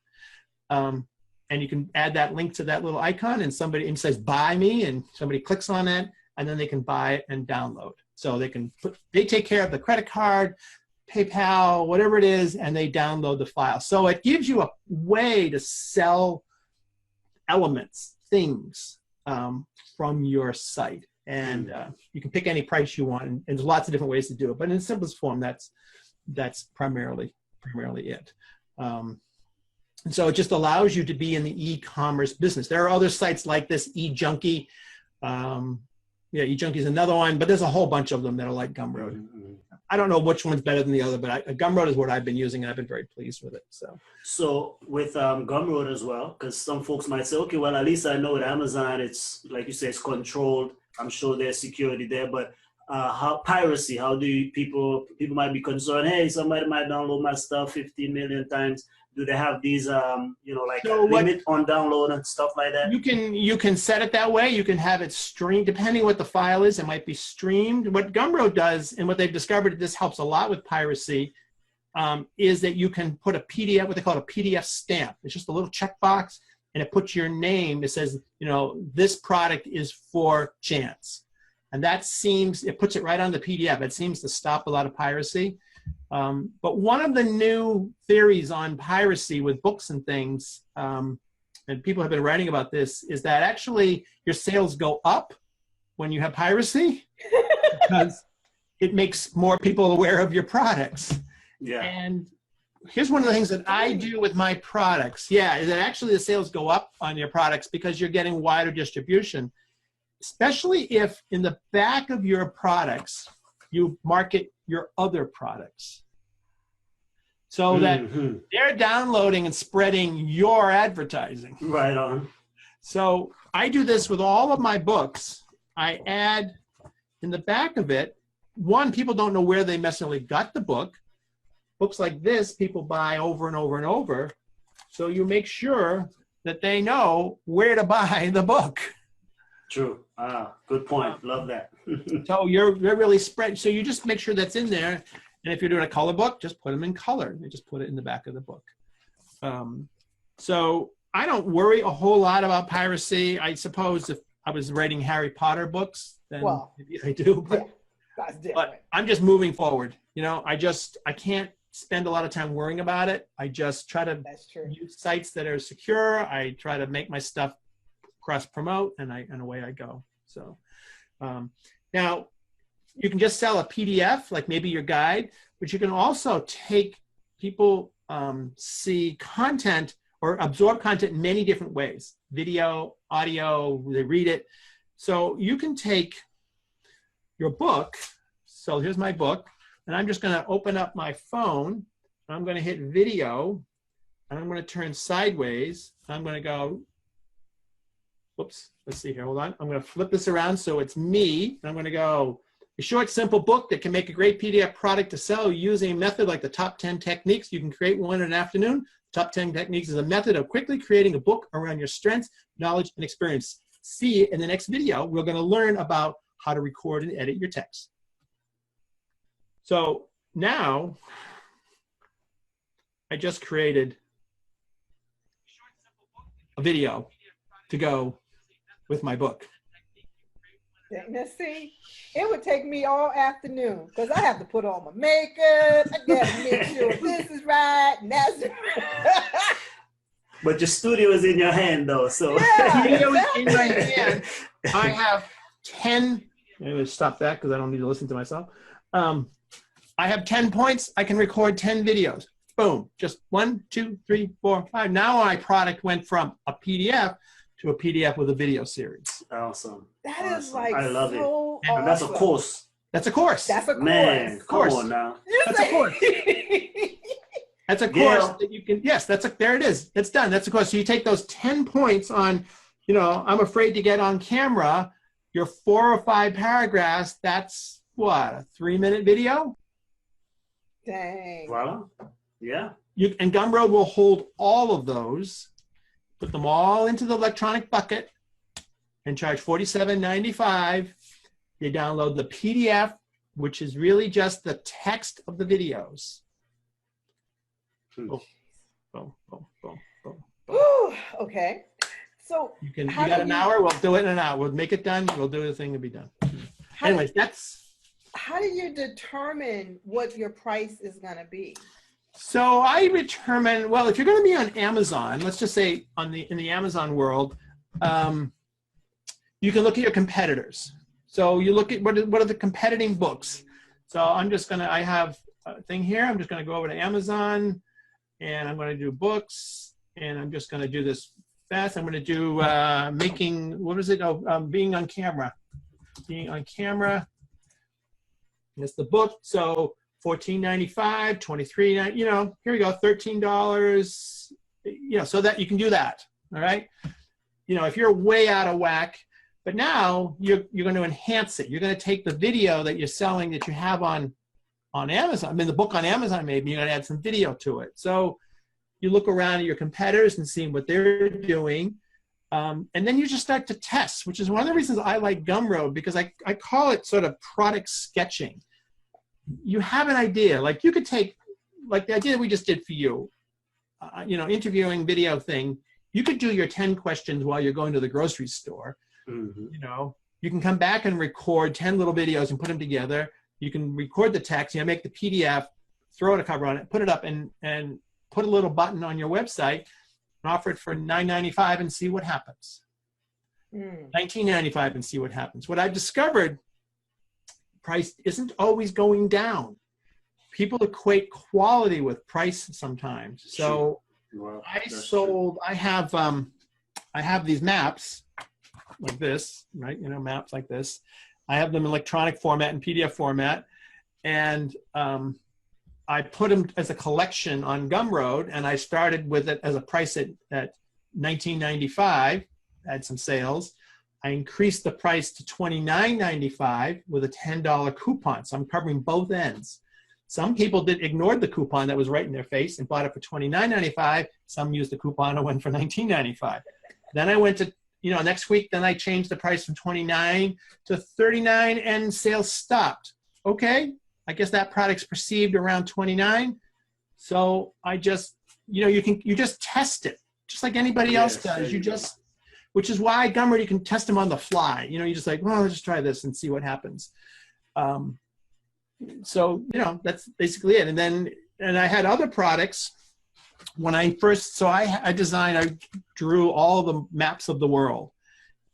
And you can add that link to that little icon, and somebody says, buy me, and somebody clicks on that, and then they can buy it and download. So they take care of the credit card, PayPal, whatever it is, and they download the file. So it gives you a way to sell elements, things from your site. And you can pick any price you want, and there's lots of different ways to do it. But in the simplest form, that's primarily it. And so it just allows you to be in the e-commerce business. There are other sites like this, eJunkie. eJunkie is another one, but there's a whole bunch of them that are like Gumroad. Mm-hmm. I don't know which one's better than the other, but Gumroad is what I've been using, and I've been very pleased with it. So with Gumroad as well, because some folks might say, okay, well, at least I know with Amazon, it's like you say, it's controlled. I'm sure there's security there, but how piracy? How do people might be concerned? Hey, somebody might download my stuff 15 million times. Do they have these, limit on download and stuff like that? You can set it that way. You can have it streamed, depending what the file is. It might be streamed. What Gumroad does, and what they've discovered, this helps a lot with piracy, is that you can put a PDF, what they call a PDF stamp. It's just a little checkbox, and it puts your name. It says, this product is for Chance. And it puts it right on the PDF. It seems to stop a lot of piracy. But one of the new theories on piracy with books and things, and people have been writing about this, is that actually your sales go up when you have piracy because it makes more people aware of your products. Yeah. And here's one of the things that I do with my products. Yeah, is that actually the sales go up on your products because you're getting wider distribution, especially if in the back of your products, you market your other products. So that they're downloading and spreading your advertising. Right on. So I do this with all of my books. I add in the back of it, one, people don't know where they necessarily got the book. Books like this, people buy over and over and over. So you make sure that they know where to buy the book. True. Ah, good point. Love that. So you're really spread. So you just make sure that's in there. And if you're doing a color book, just put them in color. You just put it in the back of the book. So I don't worry a whole lot about piracy. I suppose if I was writing Harry Potter books, then maybe I do. But, yeah, that's different. But I'm just moving forward. You know, I can't spend a lot of time worrying about it. I just try to use sites that are secure. I try to make my stuff cross-promote, and away I go. So now you can just sell a PDF, like maybe your guide, but you can also take people see content or absorb content in many different ways: video, audio, they read it. So you can take your book. So here's my book, and I'm just going to open up my phone. I'm going to hit video, and I'm going to turn sideways. I'm going to go, whoops, let's see here, hold on. I'm going to flip this around so it's me. I'm going to go, a short, simple book that can make a great PDF product to sell using a method like the top 10 techniques. You can create one in an afternoon. Top 10 techniques is a method of quickly creating a book around your strengths, knowledge, and experience. See you in the next video. We're going to learn about how to record and edit your text. So now I just created a video to go with my book. Now see, it would take me all afternoon because I have to put on my makeup. I gotta make sure this is right and that's right. But your studio is in your hand though, so. Yeah, studio is in my hand. I have 10, maybe stop that because I don't need to listen to myself. I have 10 points. I can record 10 videos. Boom, just 1, 2, 3, 4, 5. Now my product went from a PDF to a PDF with a video series. Awesome. That is like I love it. Awesome. And that's a course. That's a course. That's a course. Man, course. come on now. That's a course. That's a course that you can, yes, there it is. It's done. That's a course. So you take those 10 points on, you know, I'm afraid to get on camera, your 4 or 5 paragraphs, that's what, a 3-minute video? Dang. Well, yeah. And Gumroad will hold all of those, put them all into the electronic bucket, and charge $47.95. You download the PDF, which is really just the text of the videos. Boom, boom, boom, boom, boom. Ooh, okay. So you got an hour, we'll do it in an hour. We'll make it done, we'll do the thing to be done. Anyways, how do you determine what your price is gonna be? So I determine, well, if you're gonna be on Amazon, let's just say in the Amazon world, you can look at your competitors. So you look at what are the competing books. So I have a thing here. I'm just going to go over to Amazon, and I'm going to do books, and I'm just going to do this fast. I'm going to do being on camera. Being on camera. That's the book. So $14.95, $23.90. You know, here we go. $13. You know, so that you can do that. All right. You know, if you're way out of whack. But now you're going to enhance it. You're going to take the video that you're selling that you have on Amazon. I mean, the book on Amazon, maybe you're going to add some video to it. So you look around at your competitors and see what they're doing. And then you just start to test, which is one of the reasons I like Gumroad, because I call it sort of product sketching. You have an idea. Like you could take, like the idea that we just did for you, you know, interviewing video thing. You could do your 10 questions while you're going to the grocery store. Mm-hmm. You know, you can come back and record 10 little videos and put them together. You can record the text, you know, make the PDF, throw a cover on it, put it up, and put a little button on your website and offer it for $9.95 and see what happens. $19.95 and see what happens. What I've discovered, price isn't always going down. People equate quality with price sometimes. So well, I have these maps like this, right? You know, maps like this. I have them in electronic format and PDF format, and I put them as a collection on Gumroad, and I started with it as a price at $19.95. Had some sales. I increased the price to $29.95 with a $10 coupon. So I'm covering both ends. Some people ignored the coupon that was right in their face and bought it for $29.95. Some used the coupon and went for $19.95. Then I went to, next week, then I changed the price from $29 to $39 and sales stopped. Okay, I guess that product's perceived around $29. So I just, you just test it just like anybody else does. Which is why Gumroad, you can test them on the fly. You just like, well, let's just try this and see what happens. So, that's basically it. And I had other products when I first, so I drew all the maps of the world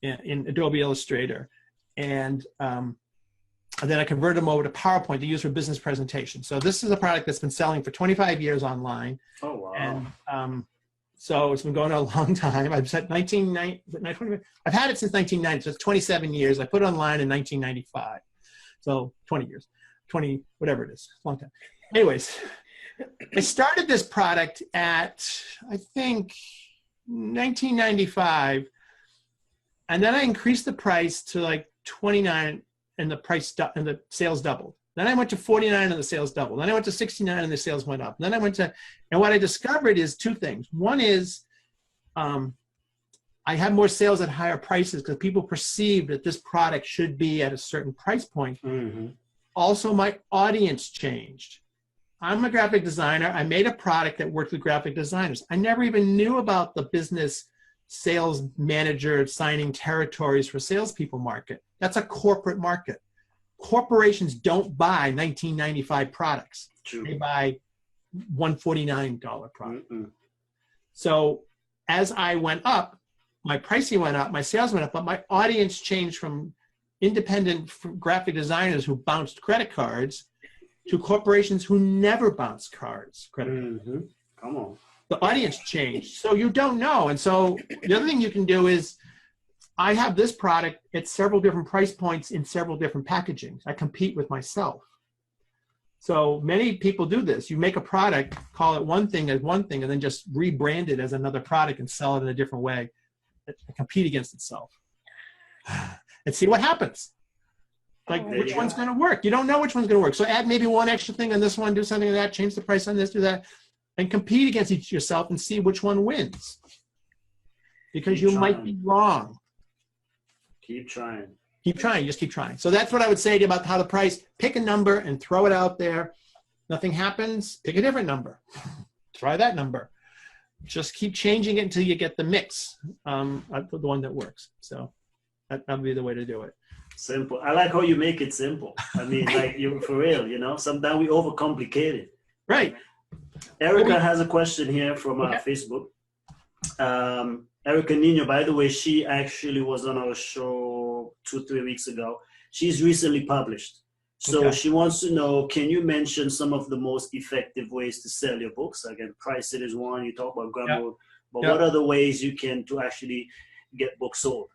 in Adobe Illustrator. And then I converted them over to PowerPoint to use for business presentation. So this is a product that's been selling for 25 years online. Oh, wow. And so it's been going on a long time. I've had I've had it since 1990, so it's 27 years. I put it online in 1995. So 20 years, 20, whatever it is, long time. Anyways, I started this product at, I think, 1995. And then I increased the price to like 29 and the sales doubled. Then I went to 49 and the sales doubled. Then I went to 69 and the sales went up. Then I went to, and what I discovered is two things. One is I have more sales at higher prices because people perceive that this product should be at a certain price point. Mm-hmm. Also, my audience changed. I'm a graphic designer. I made a product that worked with graphic designers. I never even knew about the business sales manager signing territories for salespeople market. That's a corporate market. Corporations don't buy $19.95 products. True. They buy $149 products. Mm-mm. So as I went up, my pricing went up, my sales went up, but my audience changed from independent graphic designers who bounced credit cards to corporations who never bounce credit cards. Come on. The audience changed. So you don't know. And so the other thing you can do is I have this product at several different price points in several different packagings. I compete with myself. So many people do this. You make a product, call it one thing as one thing, and then just rebrand it as another product and sell it in a different way. Compete against itself. And see what happens. Like which one's going to work. You don't know which one's going to work. So add maybe one extra thing on this one, do something like that, change the price on this, do that, and compete against yourself and see which one wins. Because you might be wrong. Keep trying. Keep trying. Just keep trying. So that's what I would say to you about how to price. Pick a number and throw it out there. Nothing happens. Pick a different number. Try that number. Just keep changing it until you get the mix, the one that works. So that would be the way to do it. Simple. I like how you make it simple. I mean, like you for real. Sometimes we overcomplicate it. Right. Erica has a question here from Facebook. Erica Nino, by the way, she actually was on our show 2-3 weeks ago. She's recently published. So she wants to know, can you mention some of the most effective ways to sell your books? Again, price it is one, you talk about Gumroad, but what other ways you can to actually get books sold?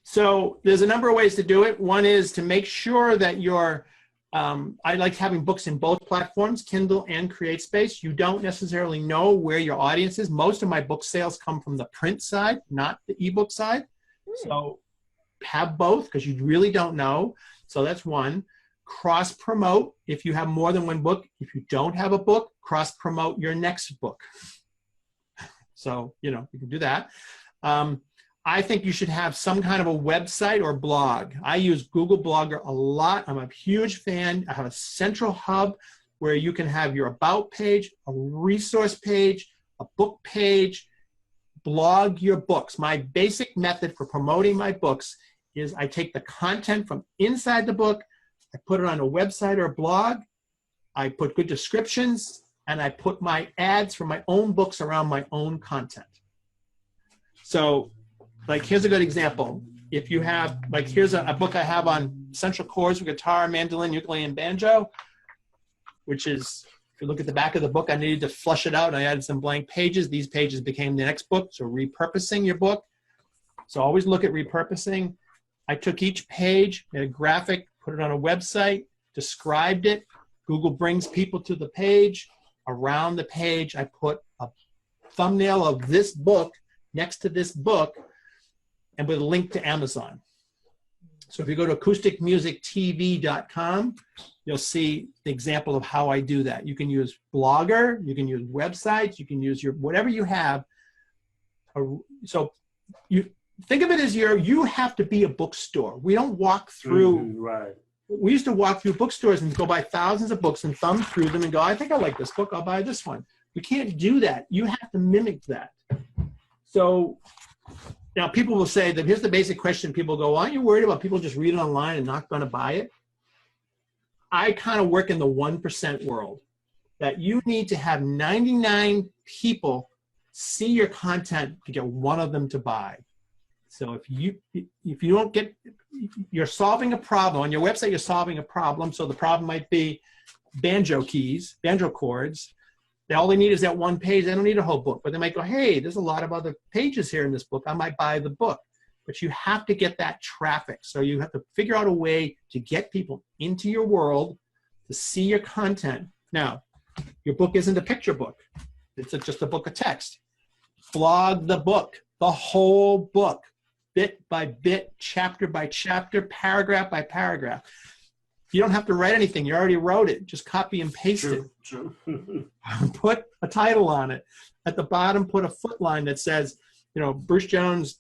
So there's a number of ways to do it. One is to make sure that you're, I like having books in both platforms, Kindle and CreateSpace. You don't necessarily know where your audience is. Most of my book sales come from the print side, not the ebook side. So have both because you really don't know. So that's one. Cross-promote if you have more than one book. If you don't have a book, cross-promote your next book. So, you can do that. I think you should have some kind of a website or blog. I use Google Blogger a lot. I'm a huge fan. I have a central hub where you can have your about page, a resource page, a book page, blog your books. My basic method for promoting my books is I take the content from inside the book, I put it on a website or a blog, I put good descriptions, and I put my ads for my own books around my own content. So, like, here's a good example. If you have, like, here's a book I have on essential chords for guitar, mandolin, ukulele, and banjo, which is, if you look at the back of the book, I needed to flush it out, and I added some blank pages. These pages became the next book, so repurposing your book. So always look at repurposing. I took each page, made a graphic, put it on a website, described it. Google brings people to the page. Around the page, I put a thumbnail of this book next to this book and with a link to Amazon. So if you go to acousticmusictv.com, you'll see the example of how I do that. You can use Blogger, you can use websites, you can use your whatever you have. So you think of it as you have to be a bookstore. We don't walk through. Right. We used to walk through bookstores and go buy thousands of books and thumb through them and go, I think I like this book, I'll buy this one. We can't do that. You have to mimic that. So now people will say that here's the basic question. People go, aren't you worried about people just read it online and not going to buy it? I kind of work in the 1% world, that you need to have 99 people see your content to get one of them to buy. So if you don't get, you're solving a problem on your website, you're solving a problem. So the problem might be banjo keys, banjo chords. All they need is that one page. They don't need a whole book, but they might go, hey, there's a lot of other pages here in this book. I might buy the book. But you have to get that traffic. So you have to figure out a way to get people into your world to see your content. Now, your book isn't a picture book. It's just a book of text. Blog the book, the whole book, bit by bit, chapter by chapter, paragraph by paragraph. You don't have to write anything. You already wrote it. Just copy and paste it. True. Put a title on it. At the bottom, put a footline that says, Bruce Jones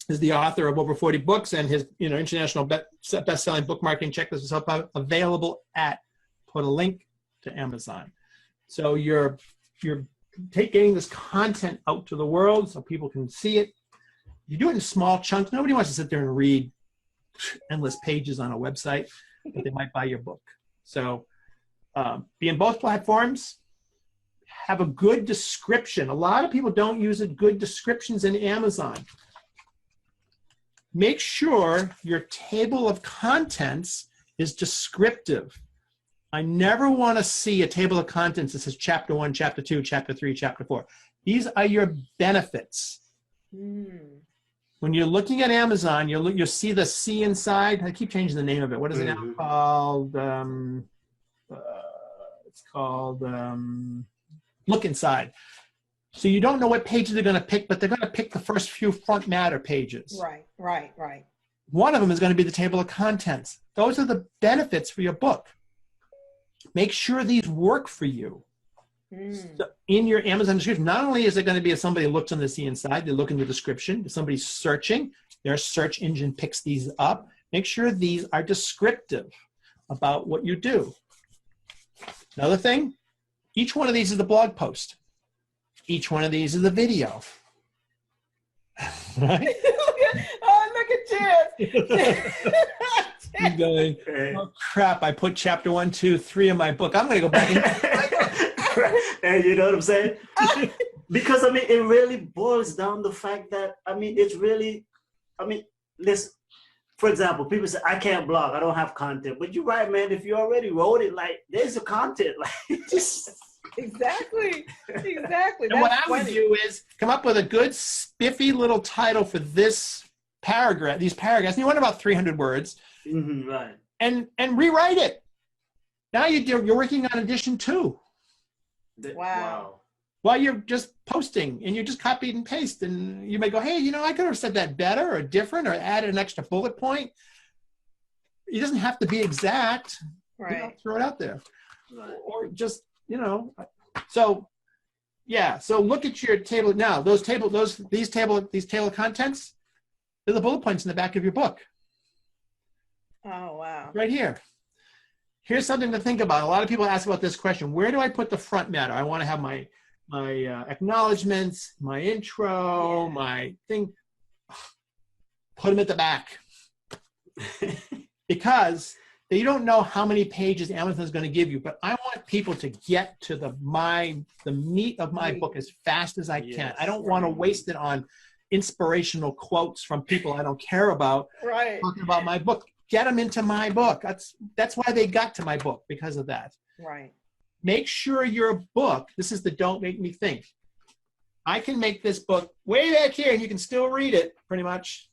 is the author of over 40 books, and his international best-selling book marketing checklist is available at, put a link to Amazon. So you're getting this content out to the world so people can see it. You do it in small chunks. Nobody wants to sit there and read endless pages on a website, but they might buy your book. So be in both platforms. Have a good description. A lot of people don't use good descriptions in Amazon. Make sure your table of contents is descriptive. I never want to see a table of contents that says chapter 1, chapter 2, chapter 3, chapter 4. These are your benefits. When you're looking at Amazon, you'll see the C inside. I keep changing the name of it. What is it now called? It's called Look Inside. So you don't know what pages they're going to pick, but they're going to pick the first few front matter pages. Right. One of them is going to be the table of contents. Those are the benefits for your book. Make sure these work for you. So in your Amazon description, not only is it going to be if somebody looks on the C inside, they look in the description. If somebody's searching, their search engine picks these up. Make sure these are descriptive about what you do. Another thing, each one of these is a blog post. Each one of these is a video. Right? Look at Chance. You're going, oh crap, I put chapter 1, 2, 3 in my book. I'm going to go back and and you know what I'm saying? Because it really boils down the fact that listen, for example, people say I can't blog, I don't have content. But you're right, man, if you already wrote it, like there's the content. Like just Exactly. And what I would do is come up with a good spiffy little title for this paragraph, these paragraphs. And you want about 300 words. Right. And rewrite it. Now you're working on edition 2. Wow. While you're just posting and you just copy and paste, and you may go, hey, I could have said that better or different or added an extra bullet point. It doesn't have to be exact. Right. Throw it out there. Right. Or just, so yeah. So look at your table now. These table of contents, they're the bullet points in the back of your book. Oh, wow. Right here. Here's something to think about. A lot of people ask about this question. Where do I put the front matter? I want to have my acknowledgments, my intro, my thing. Put them at the back. Because you don't know how many pages Amazon is going to give you, but I want people to get to the meat of my book as fast as I can. I don't want to waste it on inspirational quotes from people I don't care about talking about my book. Get them into my book. That's why they got to my book, because of that. Right. Make sure your book, this is the don't make me think. I can make this book way back here and you can still read it pretty much.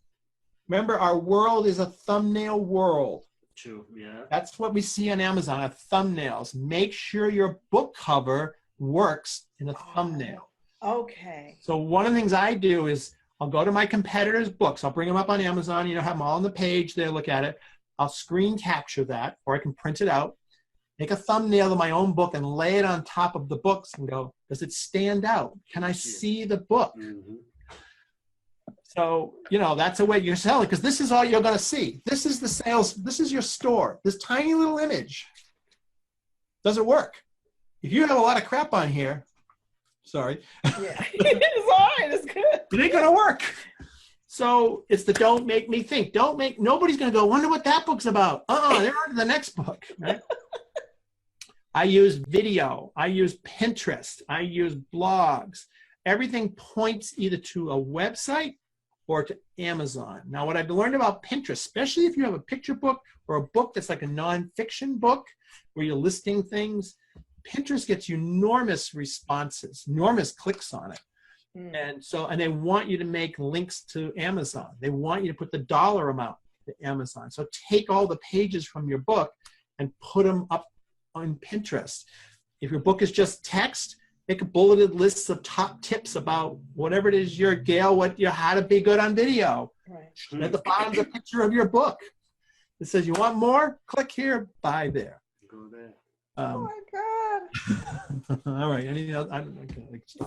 Remember, our world is a thumbnail world. True, yeah. That's what we see on Amazon, thumbnails. Make sure your book cover works in a thumbnail. Okay. So one of the things I do is I'll go to my competitors' books. I'll bring them up on Amazon, have them all on the page there, look at it. I'll screen capture that, or I can print it out, make a thumbnail of my own book and lay it on top of the books and go, does it stand out? Can I see the book? Mm-hmm. So, that's a way you're selling, because this is all you're going to see. This is the sales. This is your store. This tiny little image doesn't work. If you have a lot of crap on here, sorry. Yeah, it's all right. It's good. It ain't going to work. So it's the don't make me think. Nobody's going to go, wonder what that book's about. They're on to the next book. Right? I use video. I use Pinterest. I use blogs. Everything points either to a website or to Amazon. Now, what I've learned about Pinterest, especially if you have a picture book or a book that's like a nonfiction book where you're listing things, Pinterest gets enormous responses, enormous clicks on it. And they want you to make links to Amazon. They want you to put the dollar amount to Amazon. So take all the pages from your book and put them up on Pinterest. If your book is just text, make a bulleted list of top tips about whatever it is, how to be good on video. Right. At the bottom is a picture of your book. It says, you want more? Click here, buy there. Go there. Oh my God. All right. Anything else?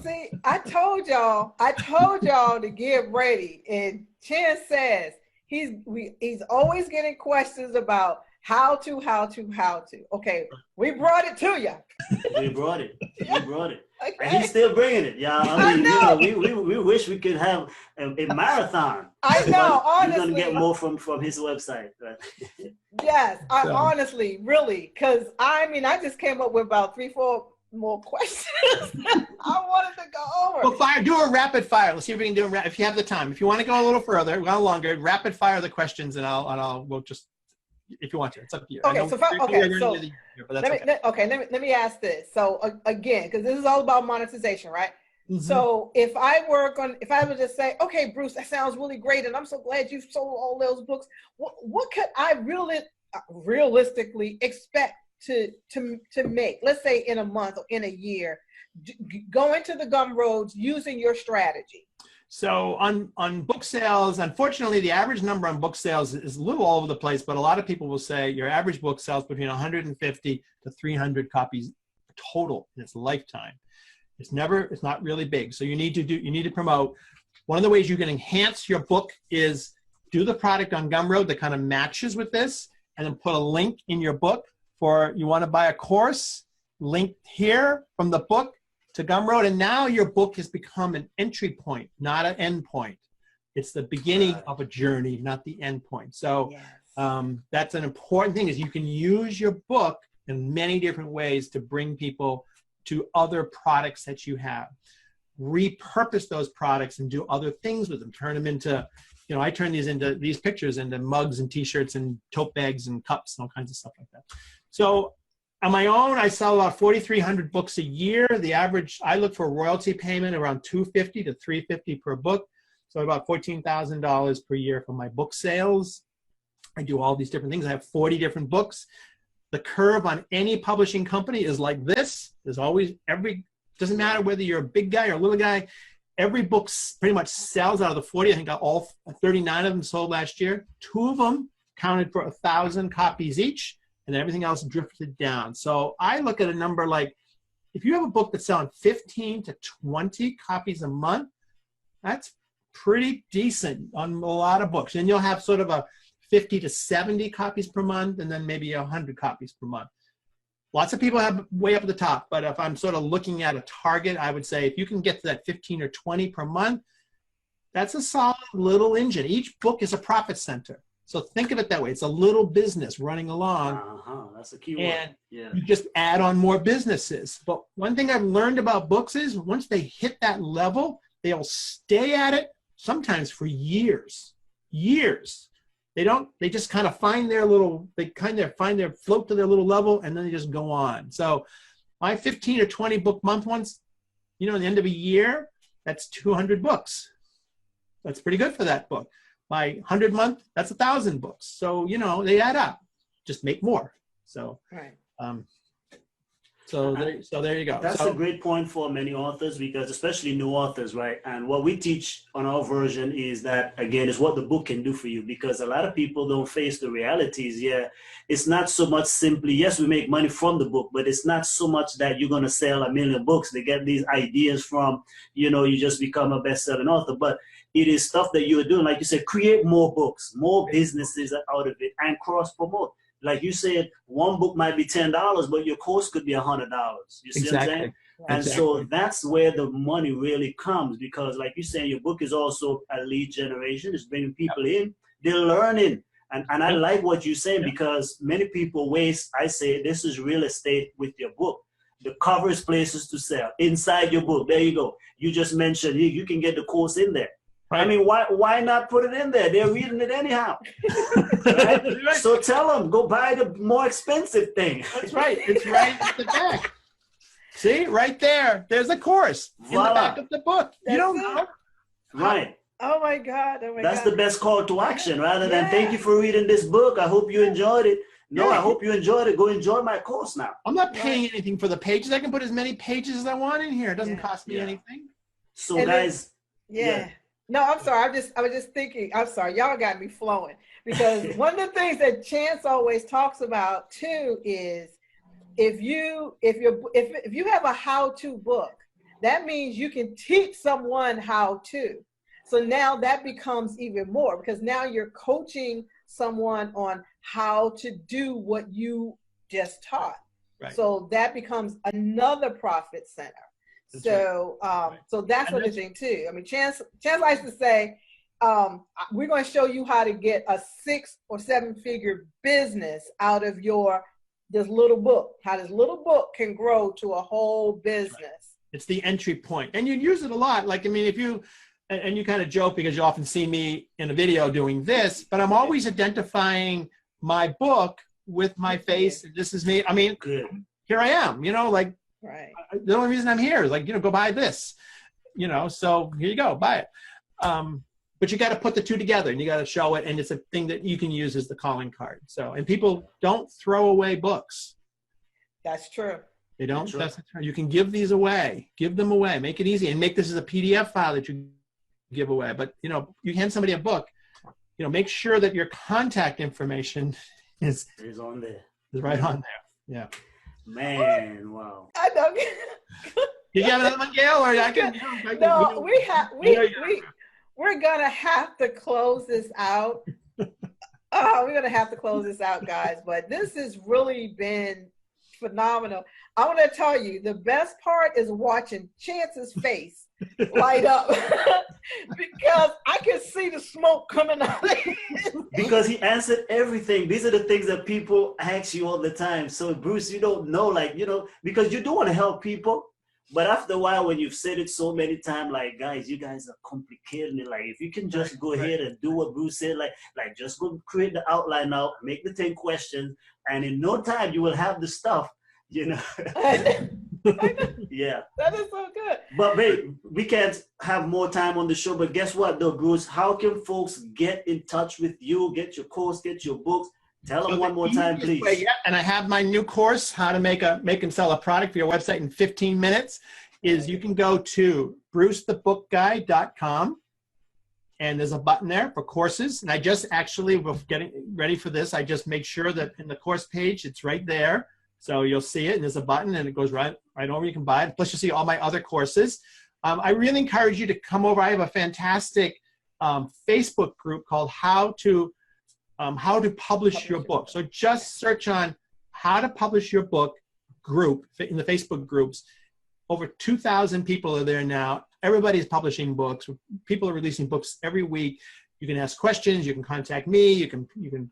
See, I told y'all to get ready. And Chen says he's always getting questions about how to. Okay, we brought it to you. We brought it. Okay. And he's still bringing it. Yeah, I mean, we wish we could have a marathon. I know, honestly. You're going to get more from his website. Right? Yes, honestly, really, because I just came up with about 3-4 more questions I wanted to go over. Well, do a rapid fire. Let's see if we can do it. If you have the time. If you want to go a little further, a little longer, rapid fire the questions, and we'll just, if you want to, it's up to you. Okay, let me ask this. So again, because this is all about monetization, right? Mm-hmm. So if I would just say, okay, Bruce, that sounds really great, and I'm so glad you sold all those books. What could I realistically expect to make? Let's say in a month or in a year, going to the Gumroads using your strategy. So on book sales, unfortunately, the average number on book sales is a little all over the place, but a lot of people will say your average book sells between 150 to 300 copies total in its lifetime. It's not really big. So you need to promote. One of the ways you can enhance your book is do the product on Gumroad that kind of matches with this, and then put a link in your book for you want to buy a course, link here from the book to Gumroad, and now your book has become an entry point, not an end point. It's the beginning of a journey, not the end point. So that's an important thing, is you can use your book in many different ways to bring people to other products that you have. Repurpose those products and do other things with them. Turn them into, I turn these pictures into mugs and t-shirts and tote bags and cups and all kinds of stuff like that. So on my own, I sell about 4,300 books a year. The average, I look for a royalty payment around $250 to $350 per book. So about $14,000 per year for my book sales. I do all these different things. I have 40 different books. The curve on any publishing company is like this. There's always doesn't matter whether you're a big guy or a little guy, every book pretty much sells out of the 40. I think all 39 of them sold last year. 2 of them counted for 1,000 copies each, and then everything else drifted down. So I look at a number like, if you have a book that's selling 15 to 20 copies a month, that's pretty decent on a lot of books. And you'll have sort of a 50 to 70 copies per month, and then maybe 100 copies per month. Lots of people have way up at the top, but if I'm sort of looking at a target, I would say if you can get to that 15 or 20 per month, that's a solid little engine. Each book is a profit center. So think of it that way. It's a little business running along. That's a key word. And yeah. you just add on more businesses. But one thing I've learned about books is once they hit that level, they'll stay at it sometimes for years. They just kind of find their little, float to their little level, and then they just go on. So my 15 or 20 book month ones, at the end of a year, that's 200 books. That's pretty good for that book. My 100 month, that's 1,000 books. So, they add up. Just make more. So, right. So there you go. That's a great point for many authors, because especially new authors, right? And what we teach on our version is that, again, is what the book can do for you, because a lot of people don't face the realities. Yeah, it's not so much simply, yes, we make money from the book, but it's not so much that you're going to sell 1 million books. They get these ideas from, you just become a best-selling author. But it is stuff that you're doing, like you said, create more books, more businesses out of it, and cross-promote. Like you said, one book might be $10, but your course could be $100. You see what I'm saying? And so that's where the money really comes, because like you said, your book is also a lead generation. It's bringing people in. They're learning. And I like what you're saying, because many people waste, I say, this is real estate with your book. The cover is places to sell. Inside your book, there you go. You just mentioned you can get the course in there. Right. I mean, why not put it in there? They're reading it anyhow. Right? So tell them, go buy the more expensive thing. That's right. It's right at the back. See, right there. There's a course in the back of the book. You don't know. Right. Oh my God. That's the best call to action, rather than thank you for reading this book. I hope you enjoyed it. No, I hope you enjoyed it. Go enjoy my course now. I'm not paying anything for the pages. I can put as many pages as I want in here. It doesn't cost me anything. So guys. No, I'm sorry. I was just thinking. I'm sorry. Y'all got me flowing, because one of the things that Chance always talks about too is if you have a how-to book, that means you can teach someone how to. So now that becomes even more, because now you're coaching someone on how to do what you just taught. Right. So that becomes another profit center. So that's another thing too. I mean, Chance likes to say, we're going to show you how to get a 6 or 7 figure business out of this little book. How this little book can grow to a whole business. Right. It's the entry point, and you use it a lot. Like, I mean, if you and you kind of joke because you often see me in a video doing this, but I'm always identifying my book with my face. This is me. I mean, here I am. Right. The only reason I'm here is go buy this, so here you go, buy it. But you got to put the two together, and you got to show it. And it's a thing that you can use as the calling card. So, and people don't throw away books. That's true. They don't. That's true. You can give these away, give them away, make it easy, and make this as a PDF file that you give away. But, you hand somebody a book, make sure that your contact information is on there. Is right on there. Yeah. Man, wow. I know. You have another one, Gail, or I can? No, we're gonna have to close this out. We're gonna have to close this out, guys. But this has really been phenomenal. I want to tell you, the best part is watching Chance's face light up because I can see the smoke coming out. Because he answered everything. These are the things that people ask you all the time. So Bruce, you don't know, because you do want to help people, but after a while, when you've said it so many times, like, guys, you guys are complicating it. Like, if you can just go ahead and do what Bruce said, like just go create the outline now, make the 10 questions, and in no time you will have the stuff. Yeah. That is so good. But babe, we can't have more time on the show. But guess what though, Bruce? How can folks get in touch with you, get your course, get your books? Tell them one more time, please. And I have my new course, how to make and sell a product for your website in 15 minutes, is you can go to brucethebookguy.com. And there's a button there for courses. And I just actually, we're getting ready for this. I just make sure that in the course page, it's right there. So you'll see it, and there's a button, and it goes right over. You can buy it. Plus, you'll see all my other courses. I really encourage you to come over. I have a fantastic Facebook group called How to Publish Your Book. So just search on How to Publish Your Book group in the Facebook groups. Over 2,000 people are there now. Everybody's publishing books. People are releasing books every week. You can ask questions. You can contact me. You can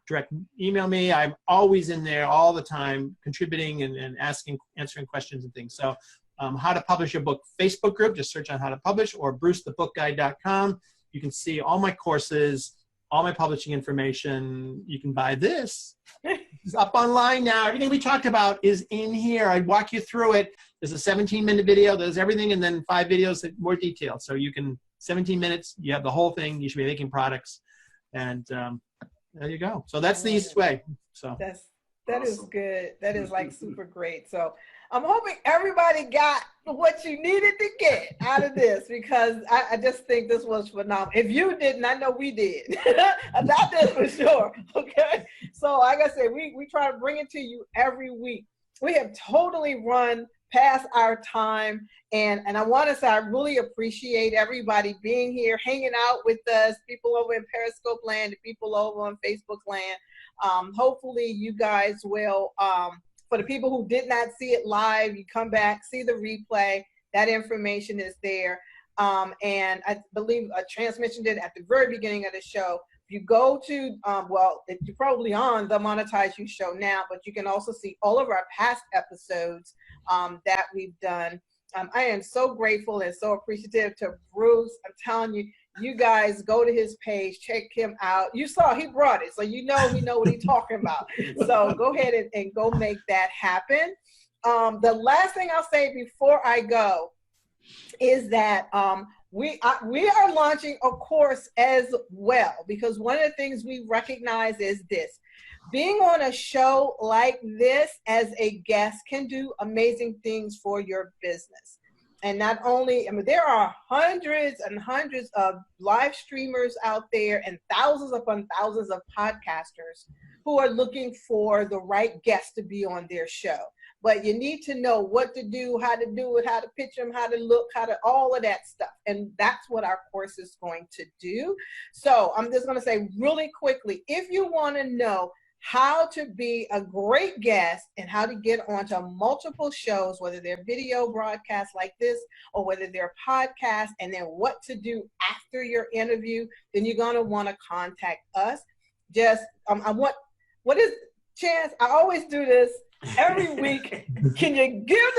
direct email me. I'm always in there all the time, contributing and answering questions and things. So How to Publish a Book Facebook group, just search on How to Publish, or brucethebookguy.com. You can see all my courses, all my publishing information. You can buy this. It's up online now. Everything we talked about is in here. I walk you through it. There's a 17-minute video. There's everything, and then 5 videos that more detailed. So you can, 17 minutes, you have the whole thing. You should be making products. And there you go. So that's the easiest way. So that is good. That is like super great. So I'm hoping everybody got what you needed to get out of this, because I just think this was phenomenal. If you didn't, I know we did. That is for sure. Okay. So like I said, we try to bring it to you every week. We have totally run past our time. And I want to say I really appreciate everybody being here, hanging out with us, people over in Periscope land, people over on Facebook land. Hopefully you guys will, for the people who did not see it live, you come back, see the replay. That information is there. And I believe Chance mentioned it at the very beginning of the show. If you go to, well, you're probably on the Monetize You show now, but you can also see all of our past episodes that we've done. I am so grateful and so appreciative to Bruce. I'm telling you, you guys go to his page, check him out. You saw he brought it, so you know we know what he's talking about. So go ahead and go make that happen. The last thing I'll say before I go is that we are launching a course as well, because one of the things we recognize is this. Being on a show like this as a guest can do amazing things for your business. And not only, I mean, there are hundreds and hundreds of live streamers out there and thousands upon thousands of podcasters who are looking for the right guest to be on their show. But you need to know what to do, how to do it, how to pitch them, how to look, how to, all of that stuff. And that's what our course is going to do. So I'm just going to say really quickly, if you want to know how to be a great guest and how to get onto multiple shows, whether they're video broadcasts like this or whether they're podcasts, and then what to do after your interview, then you're going to want to contact us. Just, what is Chance? I always do this every week. Can you give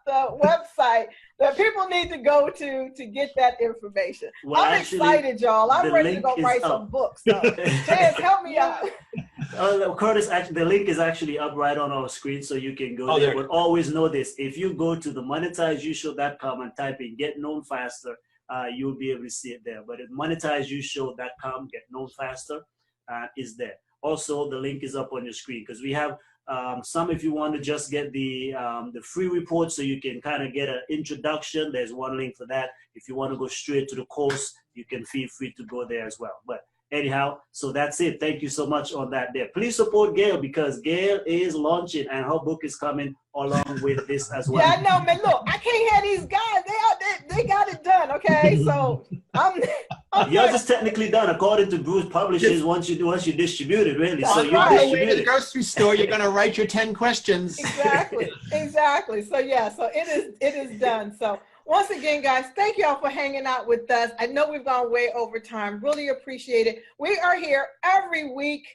the website that people need to go to get that information? Well, I'm excited, y'all. I'm ready to go write some books. So, Chance, help me out. Curtis, actually, the link is actually up right on our screen, so you can go there. But always know this: if you go to the monetizeyouShow.com and type in "Get Known Faster," you'll be able to see it there. But if monetizeyouShow.com, "Get Known Faster," is there. Also, the link is up on your screen, because we have some, if you want to just get the free report so you can kind of get an introduction, there's one link for that. If you want to go straight to the course, you can feel free to go there as well. But anyhow, so that's it. Thank you so much on that there. Please support Gail, because Gail is launching and her book is coming along with this as well. Yeah, I know, man. Look, I can't have these guys. They got it done, okay? So yours is technically done according to Bruce Publishers once you distribute it, really. So you distribute to the grocery store, you're gonna write your 10 questions. Exactly. So yeah, so it is done. So once again, guys, thank y'all for hanging out with us. I know we've gone way over time. Really appreciate it. We are here every week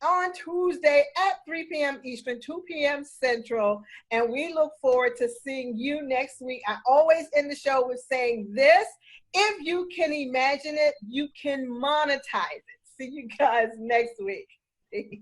on Tuesday at 3 p.m. Eastern, 2 p.m. Central, and we look forward to seeing you next week. I always end the show with saying this: if you can imagine it, you can monetize it. See you guys next week. Peace.